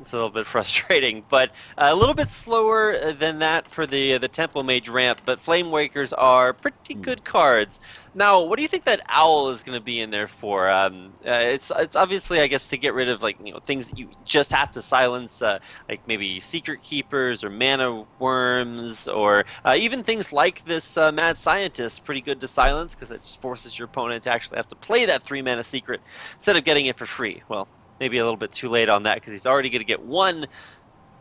it's a little bit frustrating, but a little bit slower than that for the Tempo Mage ramp. But Flame Wakers are pretty good cards. Now, what do you think that Owl is going to be in there for? It's obviously, I guess, to get rid of things that you just have to silence, like maybe Secret Keepers or Mana Worms, or even things like this Mad Scientist. Pretty good to silence because it just forces your opponent to actually have to play that 3-mana secret instead of getting it for free. Well, maybe a little bit too late on that because he's already going to get 1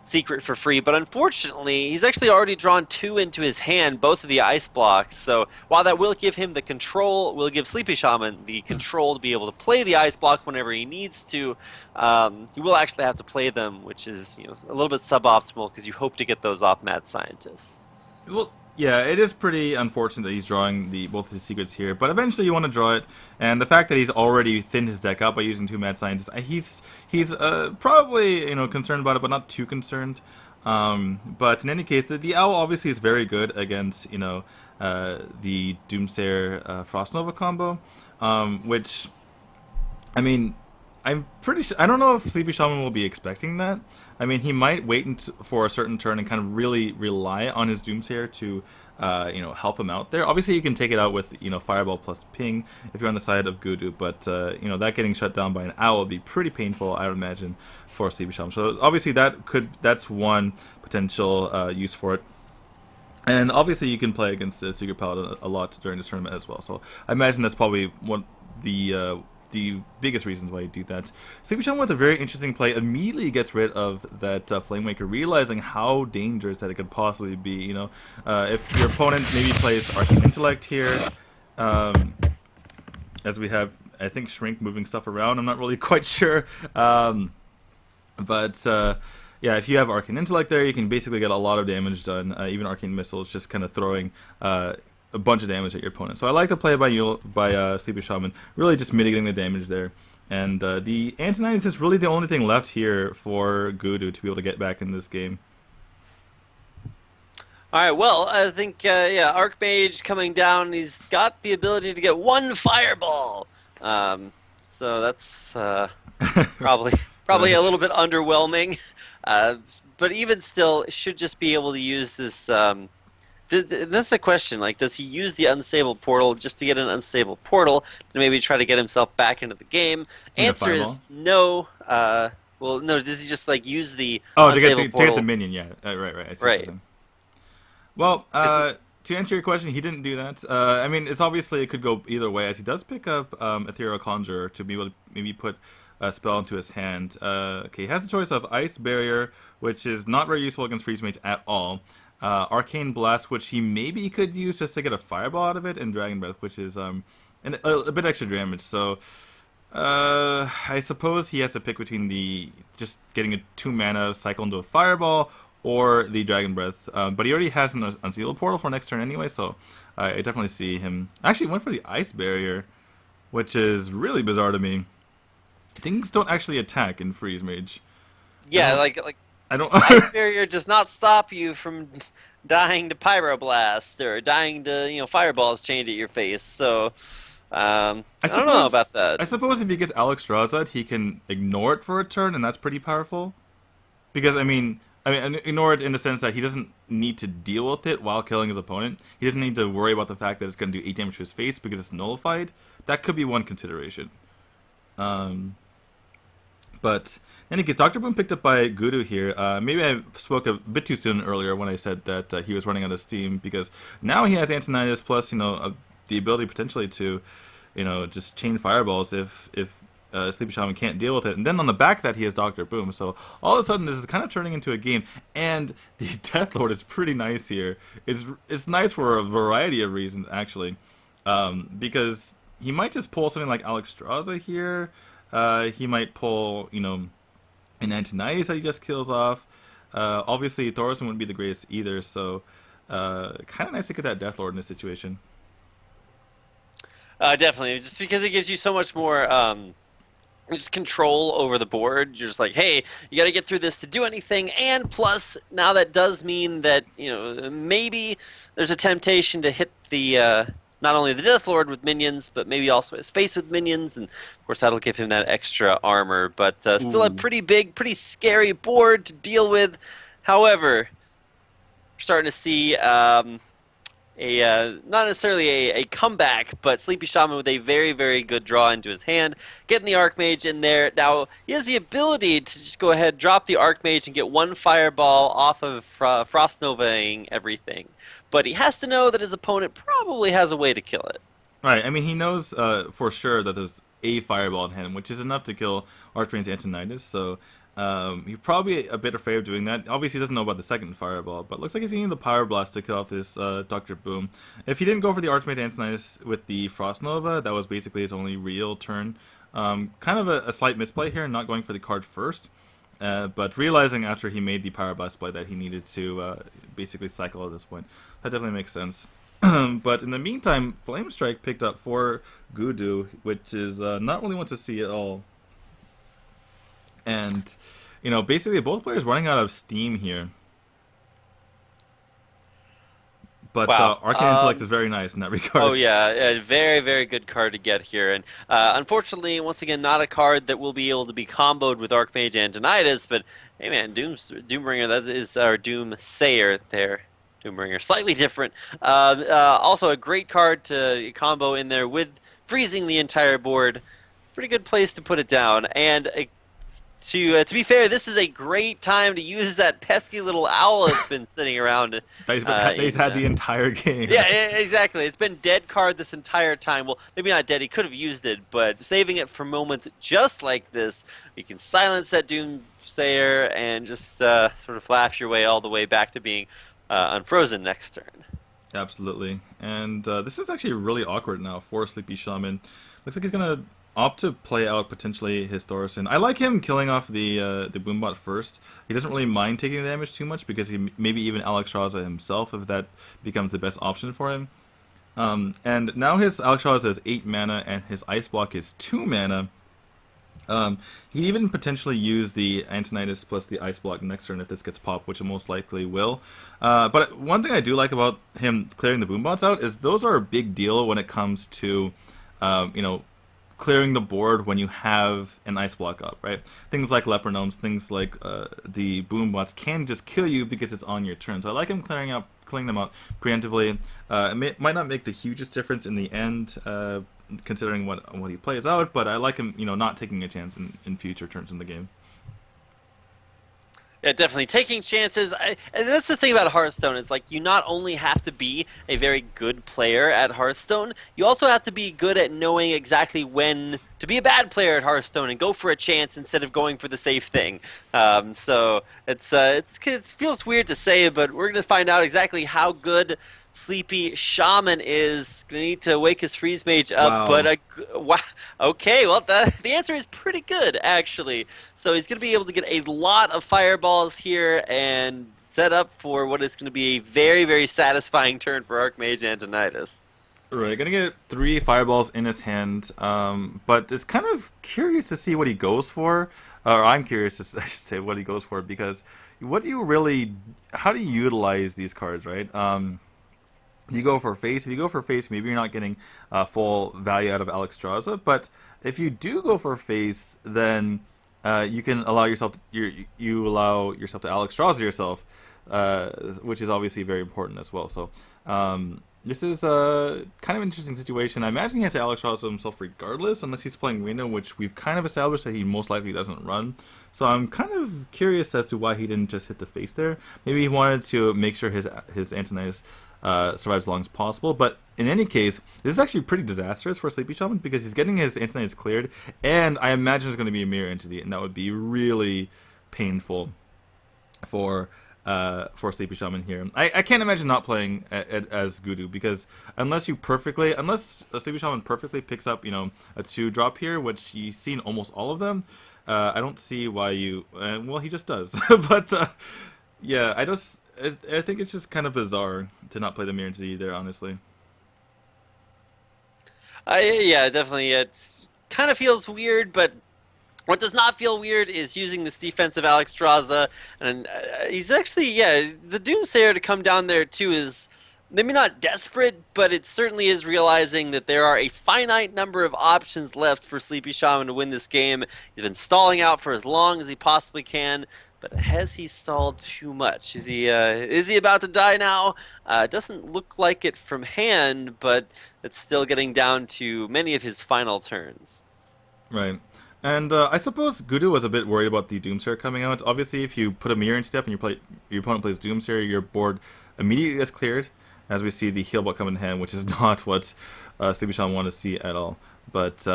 secret for free, but unfortunately he's actually already drawn 2 into his hand, both of the ice blocks. So while that will give him the control, will give SleepyShaman the control to be able to play the ice blocks whenever he needs to, he will actually have to play them, which is a little bit suboptimal because you hope to get those off Mad Scientists. Well, yeah, it is pretty unfortunate that he's drawing both his secrets here, but eventually you want to draw it, and the fact that he's already thinned his deck out by using 2 Mad Scientists, he's probably concerned about it, but not too concerned. But in any case, the Owl obviously is very good against the Doomsayer Frost Nova combo, which, I mean, I'm pretty sure, I don't know if SleepyShaman will be expecting that. I mean, he might wait for a certain turn and kind of really rely on his Doomsayer to, help him out there. Obviously, you can take it out with, Fireball plus Ping if you're on the side of Gudu, but, that getting shut down by an Owl would be pretty painful, I would imagine, for SleepyShaman. So obviously that's one potential use for it. And obviously you can play against the Secret Paladin a lot during this tournament as well. So I imagine that's probably one the biggest reasons why you do that. SleepyShaman with a very interesting play immediately gets rid of that Flame Waker, realizing how dangerous that it could possibly be. If your opponent maybe plays Arcane Intellect here, as we have, I think, Shrink moving stuff around. I'm not really quite sure, but yeah, if you have Arcane Intellect there, you can basically get a lot of damage done. Even Arcane Missiles just kind of throwing a bunch of damage at your opponent. So I like to play by SleepyShaman, really just mitigating the damage there. And the Antonitis is really the only thing left here for Gudu to be able to get back in this game. Alright, well, I think, Archmage coming down, he's got the ability to get 1 Fireball. So that's probably a little bit underwhelming. But even still, should just be able to use this... that's the question, does he use the Unstable Portal just to get an Unstable Portal and maybe try to get himself back into the game? Answer is no. Well, no, does he just, use the Unstable Portal? To get the minion, yeah. Right, I see what you're saying. Well, to answer your question, he didn't do that. I mean, it's obviously, it could go either way, as he does pick up Ethereal Conjurer to be able to maybe put a spell into his hand. Okay, he has the choice of Ice Barrier, which is not very useful against Freeze Mage at all. Arcane Blast, which he maybe could use just to get a Fireball out of it, and Dragon Breath, which is a bit extra damage. So I suppose he has to pick between just getting a 2-mana cycle into a Fireball or the Dragon Breath. But he already has an Unsealable Portal for next turn anyway, so I definitely see him. Actually went for the Ice Barrier, which is really bizarre to me. Things don't actually attack in Freeze Mage. Yeah, I don't. Ice Barrier does not stop you from dying to Pyroblast or dying to fireballs chained at your face. So I don't know about that. I suppose if he gets Alexstrasza, he can ignore it for a turn, and that's pretty powerful. Because I mean, ignore it in the sense that he doesn't need to deal with it while killing his opponent. He doesn't need to worry about the fact that it's going to do 8 damage to his face because it's nullified. That could be one consideration. But in any case, Dr. Boom picked up by Gudu here. Maybe I spoke a bit too soon earlier when I said that he was running out of steam, because now he has Antonidas plus, the ability potentially to, just chain fireballs if Sleepy Shaman can't deal with it. And then on the back of that, he has Dr. Boom. So all of a sudden, this is kind of turning into a game. And the Death Lord is pretty nice here. It's nice for a variety of reasons, actually. Because he might just pull something like Alexstrasza here. He might pull, an Antonidas that he just kills off. Obviously, Thorson wouldn't be the greatest either. So kind of nice to get that Death Lord in this situation. Definitely, just because it gives you so much more just control over the board. You're just like, hey, you got to get through this to do anything, and plus, now that does mean that maybe there's a temptation to hit the not only the Death Lord with minions, but maybe also his face with minions, and of course that'll give him that extra armor. But still a pretty big, pretty scary board to deal with. However, we're starting to see not necessarily a comeback, but Sleepy Shaman with a very, very good draw into his hand, getting the Archmage in there. Now, he has the ability to just go ahead, drop the Archmage, and get one fireball off of Frost Novaing everything. But he has to know that his opponent probably has a way to kill it. Right, I mean, he knows for sure that there's a fireball in him, which is enough to kill Archmage's Antonidas, so he's probably a bit afraid of doing that. Obviously, he doesn't know about the second fireball, but looks like he's using the Power Blast to kill off this Dr. Boom. If he didn't go for the Archmage Antonidas with the Frost Nova, that was basically his only real turn. Kind of a slight misplay here, not going for the card first, but realizing after he made the Power Blast play that he needed to basically cycle at this point. That definitely makes sense. But in the meantime, Flame Strike picked up for Gudu, which is not really what to see at all. And, basically both players running out of steam here. But wow. Arcane Intellect is very nice in that regard. Oh yeah, a very, very good card to get here. And unfortunately, once again, not a card that will be able to be comboed with Archmage Antonidas, but hey man, Doombringer, that is our Doomsayer there. Doombringer, slightly different. Also a great card to combo in there with freezing the entire board. Pretty good place to put it down. And to be fair, this is a great time to use that pesky little owl that's been sitting around. He's had the entire game. Yeah, exactly. It's been dead card this entire time. Well, maybe not dead. He could have used it, but saving it for moments just like this, you can silence that Doomsayer and just sort of flash your way all the way back to being unfrozen next turn. Absolutely. And this is actually really awkward now for Sleepy Shaman. Looks like he's going to opt to play out potentially his Thorson. I like him killing off the Boombot first. He doesn't really mind taking the damage too much, because he maybe even Alexstrasza himself, if that becomes the best option for him. And now his Alexstrasza is 8 mana and his Ice Block is 2 mana. He even potentially use the Antonidas plus the Ice Block next turn if this gets popped, which it most likely will. But one thing I do like about him clearing the Boombots out is those are a big deal when it comes to, clearing the board when you have an Ice Block up, right? Things like Leprognomes, things like the Boombots can just kill you because it's on your turn. So I like him clearing them out preemptively. It might not make the hugest difference in the end, considering what he plays out, but I like him, not taking a chance in future turns in the game. Yeah, definitely taking chances. And that's the thing about Hearthstone. It's like you not only have to be a very good player at Hearthstone, you also have to be good at knowing exactly when to be a bad player at Hearthstone and go for a chance instead of going for the safe thing. So it feels weird to say, but we're going to find out exactly how good Sleepy Shaman is. Gonna need to wake his Freeze Mage up, wow. but wow. Okay, well the answer is pretty good actually. So he's gonna be able to get a lot of fireballs here and set up for what is going to be a very, very satisfying turn for Archmage Antonidas. Right, gonna get 3 fireballs in his hand, but it's kind of curious to see what he goes for. Or I'm curious, I should say, what he goes for, because how do you utilize these cards, right? You go for face. If you go for face, maybe you're not getting full value out of Alexstrasza. But if you do go for face, then you can allow yourself to, you allow yourself to Alexstrasza yourself, which is obviously very important as well. So This is a kind of interesting situation. I imagine he has Alex Ross himself regardless, unless he's playing Reno, which we've kind of established that he most likely doesn't run. So I'm kind of curious as to why he didn't just hit the face there. Maybe he wanted to make sure his Antonius survives as long as possible. But in any case, this is actually pretty disastrous for SleepyShaman because he's getting his Antonius cleared, and I imagine there's going to be a mirror entity, and that would be really painful for SleepyShaman here. I can't imagine not playing as Gudu because unless SleepyShaman perfectly picks up, a 2-drop here, which you've seen almost all of them, I don't see why you. Well, he just does. But yeah, I think it's just kind of bizarre to not play the mirror entity there, honestly. Yeah, definitely. It kind of feels weird, but what does not feel weird is using this defensive Alexstrasza, and he's actually, yeah, the Doomsayer to come down there too is maybe not desperate, but it certainly is realizing that there are a finite number of options left for SleepyShaman to win this game. He's been stalling out for as long as he possibly can, but has he stalled too much? Is he about to die now? It doesn't look like it from hand, but it's still getting down to many of his final turns. Right. And I suppose Gudu was a bit worried about the Doomsayer coming out. Obviously, if you put a mirror in step and your opponent plays Doomsayer, your board immediately gets cleared, as we see the healbot come in hand, which is not what SleepyShaman want to see at all. But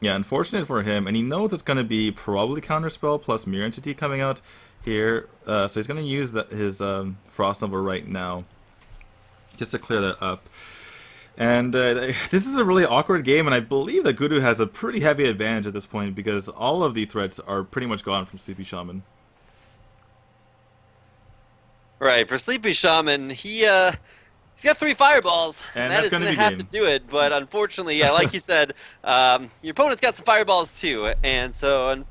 yeah, unfortunate for him, and he knows it's going to be probably Counterspell plus Mirror Entity coming out here, so he's going to use his Frost Nova right now just to clear that up. And this is a really awkward game, and I believe that Gudu has a pretty heavy advantage at this point because all of the threats are pretty much gone from SleepyShaman. Right, for SleepyShaman, he's got 3 fireballs, and that is going to have to do it. But unfortunately, yeah, like you said, your opponent's got some fireballs too, and so,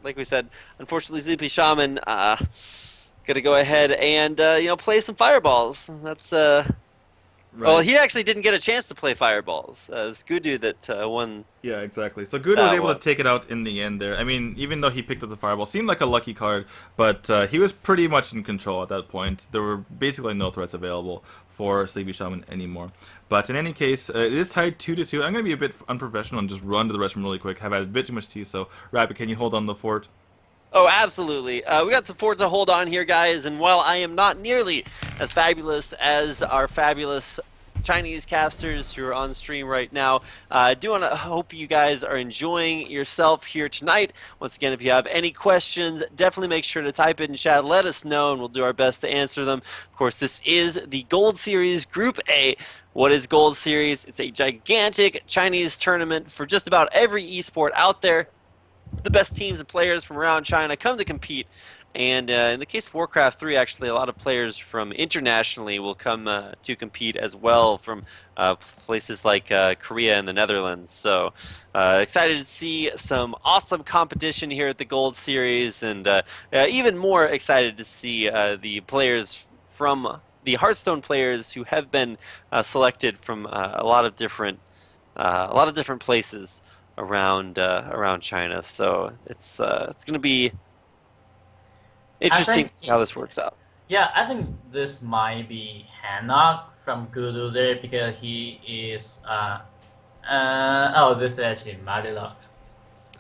like we said, unfortunately, SleepyShaman going to go ahead and play some fireballs. That's Right. Well, he actually didn't get a chance to play fireballs. It was Gudu that won. Yeah, exactly. So Gudu was able to take it out in the end there. I mean, even though he picked up the fireball, seemed like a lucky card, but he was pretty much in control at that point. There were basically no threats available for SleepyShaman anymore. But in any case, it is tied 2-2. I'm going to be a bit unprofessional and just run to the restroom really quick. I've had a bit too much tea, so Rapid, can you hold on the fort? Oh, absolutely. We got some fort to hold on here, guys, and while I am not nearly as fabulous as our fabulous Chinese casters who are on stream right now, I do want to hope you guys are enjoying yourself here tonight. Once again, if you have any questions, definitely make sure to type it in chat. Let us know, and we'll do our best to answer them. Of course, this is the Gold Series Group A. What is Gold Series? It's a gigantic Chinese tournament for just about every esport out there. The best teams and players from around China come to compete, and in the case of Warcraft 3, actually, a lot of players from internationally will come to compete as well from places like Korea and the Netherlands. So excited to see some awesome competition here at the Gold Series, and even more excited to see the players from the Hearthstone players who have been selected from a lot of different places around China. So it's going to be interesting to see how this works out. Yeah, I think this might be Hanok from Gudu there because he is this is actually Malilok.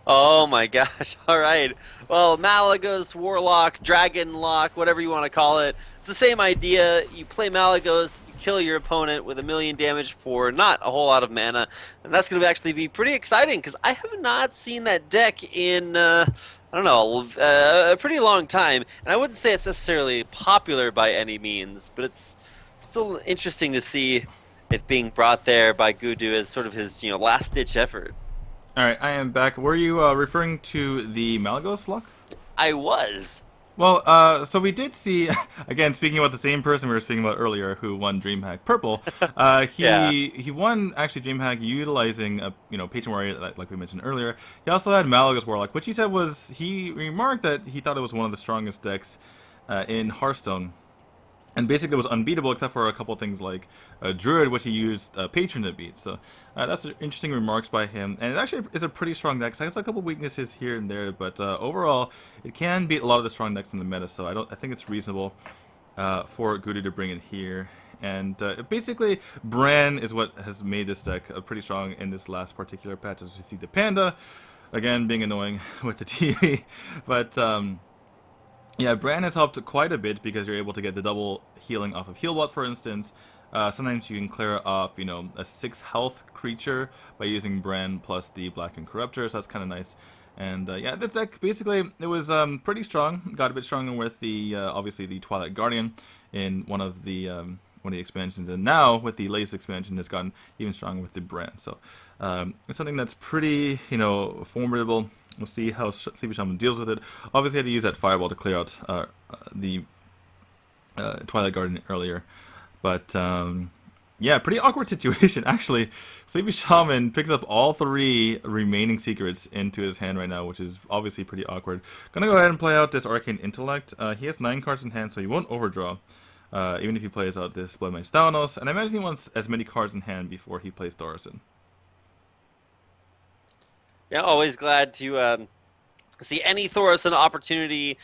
Oh my gosh, alright. Well, Malagos, Warlock, Dragonlock, whatever you want to call it. It's the same idea. You play Malagos, you kill your opponent with 1,000,000 damage for not a whole lot of mana. And that's going to actually be pretty exciting because I have not seen that deck in, I don't know, a pretty long time. And I wouldn't say it's necessarily popular by any means, but it's still interesting to see it being brought there by Gudu as sort of his last-ditch effort. All right, I am back. Were you referring to the Malagos lock? I was. Well, so we did see, again, speaking about the same person we were speaking about earlier who won DreamHack Purple, he won, actually, DreamHack utilizing, Patron Warrior, like we mentioned earlier. He also had Malagos Warlock, which he said he remarked that he thought it was one of the strongest decks in Hearthstone. And basically it was unbeatable except for a couple things like Druid, which he used Patron to beat. So that's interesting remarks by him. And it actually is a pretty strong deck. So it has a couple weaknesses here and there, but overall it can beat a lot of the strong decks in the meta. So I think it's reasonable for Gudu to bring it here. And basically, Bran is what has made this deck pretty strong in this last particular patch, as we see the Panda, again, being annoying with the TV. But, yeah, Bran has helped quite a bit because you're able to get the double healing off of Healbot, for instance. Sometimes you can clear off, you know, a 6 health creature by using Bran plus the Blackened Corruptor, so that's kind of nice. And yeah, this deck basically it was pretty strong. Got a bit stronger with the obviously the Twilight Guardian in one of the expansions, and now with the latest expansion, it's gotten even stronger with the Bran. So it's something that's pretty, you know, formidable. We'll see how SleepyShaman deals with it. Obviously, I had to use that Fireball to clear out the Twilight Guardian earlier, but yeah, pretty awkward situation, actually. SleepyShaman picks up all 3 remaining secrets into his hand right now, which is obviously pretty awkward. Gonna go ahead and play out this Arcane Intellect. He has 9 cards in hand, so he won't overdraw, even if he plays out this Blood Mage Thalanos. And I imagine he wants as many cards in hand before he plays Thorson. Yeah, always glad to see any Thorson opportunity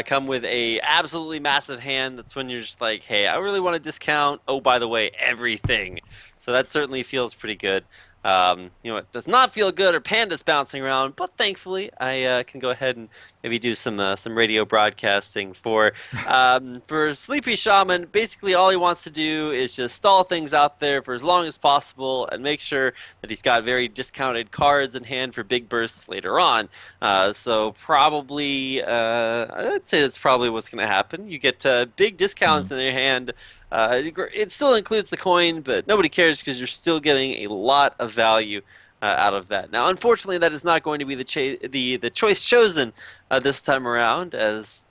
come with a absolutely massive hand. That's when you're just like, hey, I really want to discount, oh, by the way, everything. So that certainly feels pretty good. You know, it does not feel good or Panda's bouncing around, but thankfully I can go ahead and maybe do some radio broadcasting for SleepyShaman. Basically, all he wants to do is just stall things out there for as long as possible and make sure that he's got very discounted cards in hand for big bursts later on. So probably, I'd say that's probably what's going to happen. You get big discounts in your hand. It still includes the coin, but nobody cares because you're still getting a lot of value out of that. Now, unfortunately, that is not going to be the choice chosen this time around, as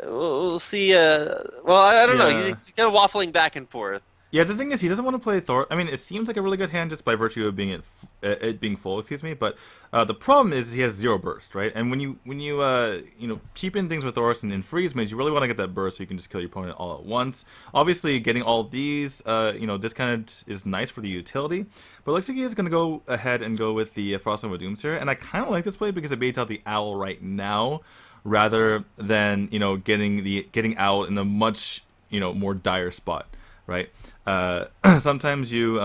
we'll see. Well, I don't know. He's kind of waffling back and forth. Yeah, the thing is, he doesn't want to play Thor. I mean, it seems like a really good hand just by virtue of being it being full, excuse me. But the problem is he has 0 burst, right? And when you you know, cheapen things with Thorson and freeze mage, you really want to get that burst so you can just kill your opponent all at once. Obviously, getting all of these you know, discounted is nice for the utility. But it looks like he is going to go ahead and go with the Frost Nova Doomsayer, and I kind of like this play because it baits out the Owl right now, rather than, you know, getting Owl in a much, you know, more dire spot, right? Sometimes you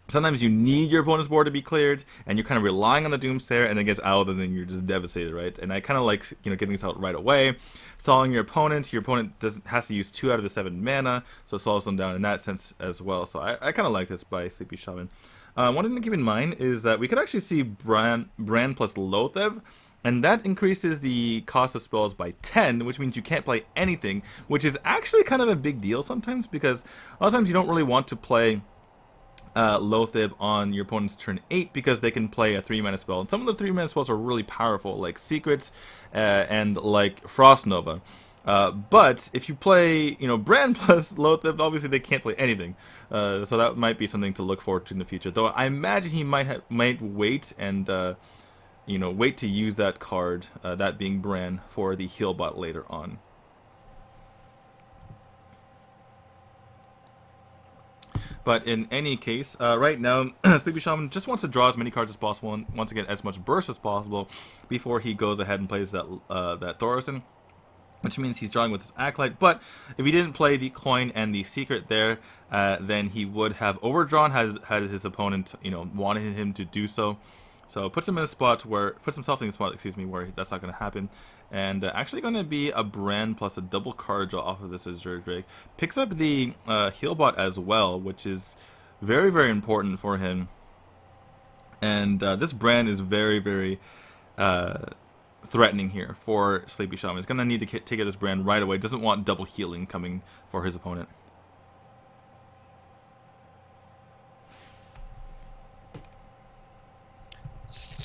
need your opponent's board to be cleared, and you're kind of relying on the Doomsayer, and it gets out, and then you're just devastated, right? And I kind of like, you know, getting this out right away, stalling your opponent. Your opponent has to use 2 out of the 7 mana, so it slows them down in that sense as well. So I kind of like this by SleepyShaman. One thing to keep in mind is that we could actually see Bran plus Loatheb, and that increases the cost of spells by 10, which means you can't play anything, which is actually kind of a big deal sometimes, because a lot of times you don't really want to play Loatheb on your opponent's turn 8 because they can play a 3-mana spell. And some of the 3-mana spells are really powerful, like Secrets and like Frost Nova. But if you play, you know, Bran plus Loatheb, obviously they can't play anything. So that might be something to look forward to in the future. Though I imagine he might wait and you know, wait to use that card, that being Bran, for the heal bot later on. But in any case, right now, SleepyShaman just wants to draw as many cards as possible and once again as much burst as possible before he goes ahead and plays that that Thorson, which means he's drawing with his Acolyte. But if he didn't play the coin and the secret there, then he would have overdrawn had his opponent, you know, wanted him to do so. So puts him in a spot where himself in a spot, excuse me, where that's not going to happen. And actually going to be a Bran plus a double card draw off of this Azure Drake. Picks up the heal bot as well, which is very, very important for him. And this Bran is very, very threatening here for SleepyShaman. He's going to need to take out this Bran right away. Doesn't want double healing coming for his opponent.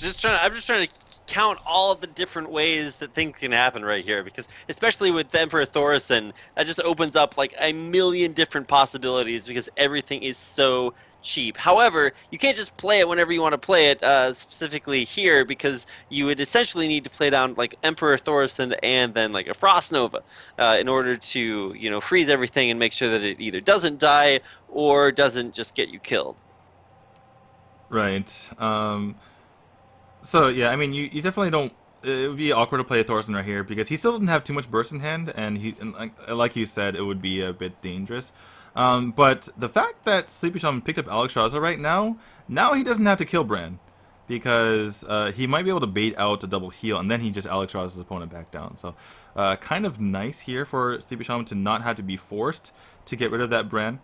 I'm just trying to count all of the different ways that things can happen right here, because especially with Emperor Thorson, that just opens up like a million different possibilities because everything is so cheap. However, you can't just play it whenever you want to play it, specifically here, because you would essentially need to play down like Emperor Thorson and then like a Frost Nova in order to, you know, freeze everything and make sure that it either doesn't die or doesn't just get you killed. Right. So yeah, I mean, you definitely don't. It would be awkward to play a Thorson right here because he still doesn't have too much burst in hand, and like you said, it would be a bit dangerous. But the fact that Sleepy Shaman picked up Alexstrasza right now he doesn't have to kill Bran. Because he might be able to bait out a double heal, and then he just Alexstrasza's his opponent back down. So kind of nice here for Sleepy Shaman to not have to be forced to get rid of that Bran.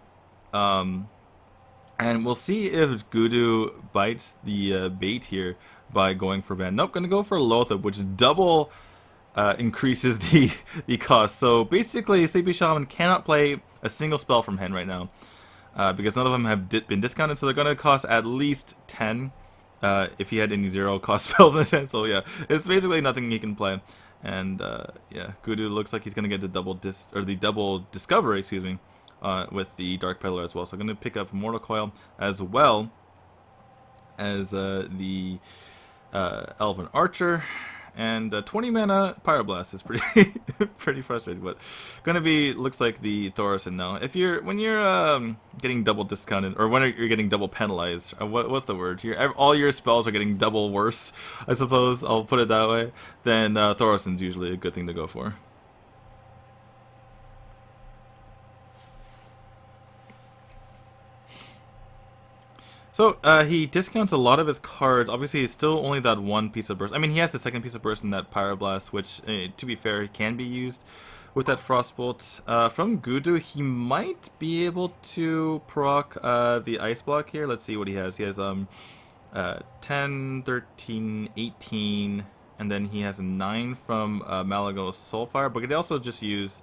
And we'll see if Gudu bites the bait here by going for Bran. Nope, going to go for Lothar, which double increases the cost. So basically, Sleepy Shaman cannot play a single spell from hand right now. Because none of them have been discounted, so they're going to cost at least 10. If he had any 0 cost spells in a sense. So yeah, it's basically nothing he can play. And yeah, Gudu looks like he's gonna get the double discovery, excuse me, with the Dark Peddler as well. So I'm gonna pick up Mortal Coil as well as the Elven Archer. And 20 mana Pyroblast is pretty pretty frustrating, but gonna be looks like the Thaurissan now. When you're getting double discounted, or when you're getting double penalized, what's the word? All your spells are getting double worse, I suppose. I'll put it that way. Then Thaurissan's usually a good thing to go for. So he discounts a lot of his cards. Obviously, he's still only that one piece of burst. I mean, he has the second piece of burst in that Pyroblast, which, to be fair, can be used with that Frostbolt. From Gudu, he might be able to proc the Ice Block here. Let's see what he has. He has 10, 13, 18, and then he has a 9 from Malagos Soulfire. But he could also just use...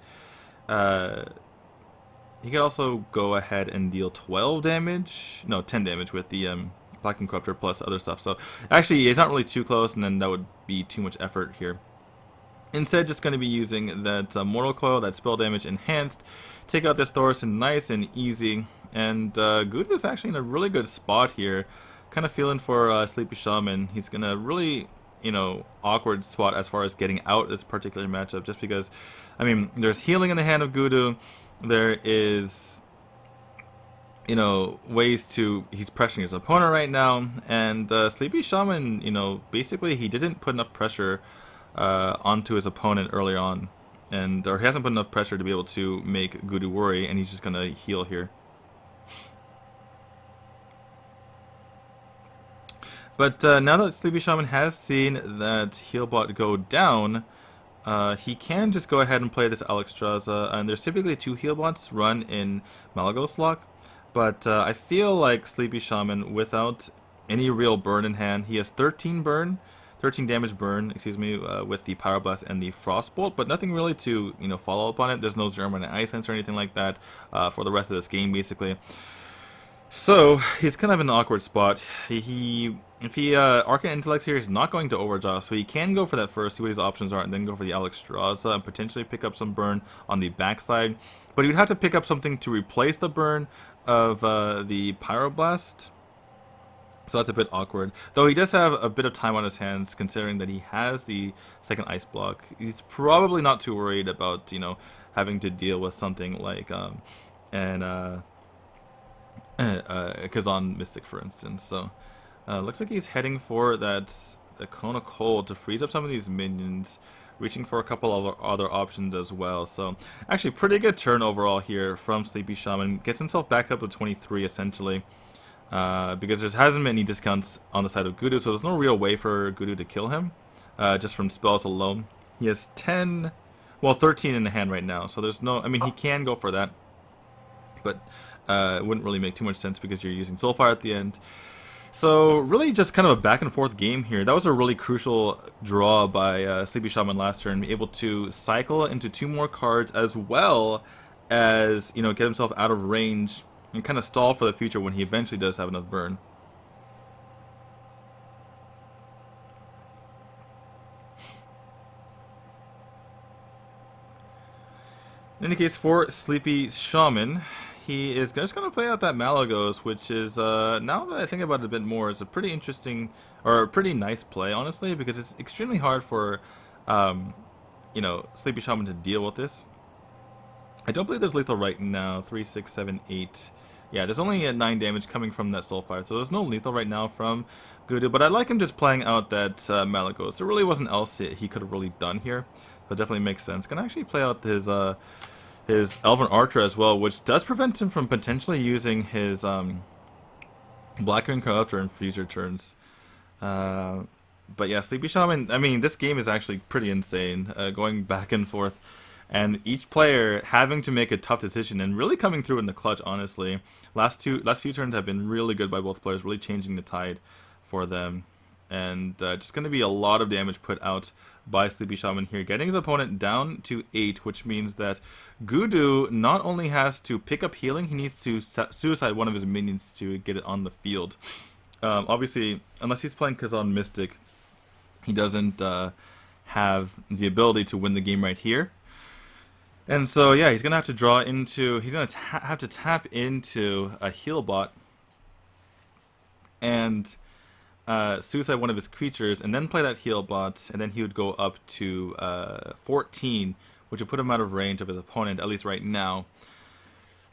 he could also go ahead and deal 12 damage, no, 10 damage with the Blackened Corruptor plus other stuff. So actually, it's not really too close, and then that would be too much effort here. Instead, just going to be using that Mortal Coil, that spell damage enhanced, take out this Thaurissan nice and easy. And Gudu is actually in a really good spot here. Kind of feeling for Sleepy Shaman. He's going to really, awkward spot as far as getting out this particular matchup, just because, I mean, there's healing in the hand of Gudu. There is, ways to... He's pressuring his opponent right now, and Sleepy Shaman, basically he didn't put enough pressure onto his opponent early on, or he hasn't put enough pressure to be able to make Gudu worry, and he's just gonna heal here. But now that Sleepy Shaman has seen that Healbot go down, he can just go ahead and play this Alexstrasza, and there's typically 2 Healbots run in Malagos Lock, but I feel like Sleepy Shaman, without any real burn in hand, he has 13 damage burn, excuse me, with the Pyroblast and the Frostbolt, but nothing really to, follow up on it. There's no 0 mana Ice Sense or anything like that for the rest of this game, basically. So, he's kind of in an awkward spot. If he Arcane Intellects here, he's not going to Overjaw, so he can go for that first, see what his options are, and then go for the Alexstrasza and potentially pick up some burn on the backside. But he would have to pick up something to replace the burn of the Pyroblast. So that's a bit awkward. Though he does have a bit of time on his hands, considering that he has the second Ice Block. He's probably not too worried about, having to deal with something like Kazan Mystic, for instance. So looks like he's heading for the Cone of Cold to freeze up some of these minions, reaching for a couple of other options as well. So actually pretty good turn overall here from Sleepy Shaman. Gets himself back up to 23 essentially, because there hasn't been any discounts on the side of Gudu, so there's no real way for Gudu to kill him just from spells alone. He has 13 in the hand right now, so there's no... I mean, he can go for that, but it wouldn't really make too much sense because you're using Soulfire at the end. So really just kind of a back and forth game here. That was a really crucial draw by Sleepy Shaman last turn, able to cycle into 2 more cards as well as, get himself out of range and kind of stall for the future when he eventually does have enough burn. In any case, for Sleepy Shaman, he is just going to play out that Malagos, which is, now that I think about it a bit more, is a pretty interesting, or a pretty nice play, honestly, because it's extremely hard for, Sleepy Shaman to deal with this. I don't believe there's lethal right now. 3, 6, 7, 8. Yeah, there's only 9 damage coming from that Soulfire, so there's no lethal right now from Gudu, but I like him just playing out that Malagos. There really wasn't else he could have really done here, so it definitely makes sense. Can actually play out his his Elven Archer as well, which does prevent him from potentially using his Blackwing Corruptor in future turns. But yeah, Sleepy Shaman, I mean, this game is actually pretty insane, going back and forth, and each player having to make a tough decision and really coming through in the clutch, honestly. Last few turns have been really good by both players, really changing the tide for them. And just going to be a lot of damage put out by Sleepy Shaman here, getting his opponent down to 8, which means that Gudu not only has to pick up healing, he needs to suicide one of his minions to get it on the field. Obviously, unless he's playing Kazan Mystic, he doesn't have the ability to win the game right here. And so, yeah, he's going to have to draw into... He's going to have to tap into a heal bot and suicide one of his creatures, and then play that heal bot, and then he would go up to 14, which would put him out of range of his opponent, at least right now.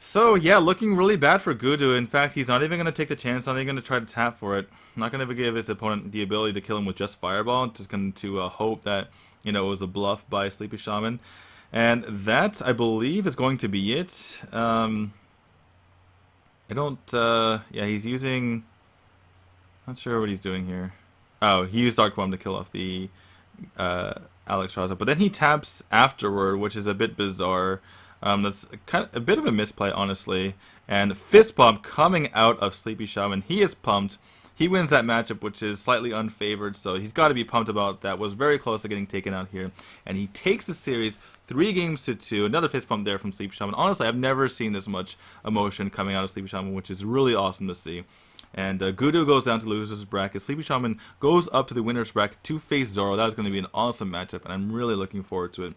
So, yeah, looking really bad for Gudu. In fact, he's not even going to take the chance, not even going to try to tap for it. Not going to give his opponent the ability to kill him with just Fireball, just going to hope that, you know, it was a bluff by Sleepy Shaman. And that, I believe, is going to be it. I don't, yeah, he's using... Not sure what he's doing here. Oh, he used Dark Bomb to kill off the Alexstrasza, but then he taps afterward, which is a bit bizarre. That's kind of a bit of a misplay, honestly. And Fist Bump coming out of Sleepy Shaman. He is pumped. He wins that matchup, which is slightly unfavored, so he's got to be pumped about that. Was very close to getting taken out here. And he takes the series 3-2. Another Fist Bump there from Sleepy Shaman. Honestly, I've never seen this much emotion coming out of Sleepy Shaman, which is really awesome to see. And Gudu goes down to the loser's bracket. Sleepy Shaman goes up to the winner's bracket to face Zoro. That is going to be an awesome matchup, and I'm really looking forward to it.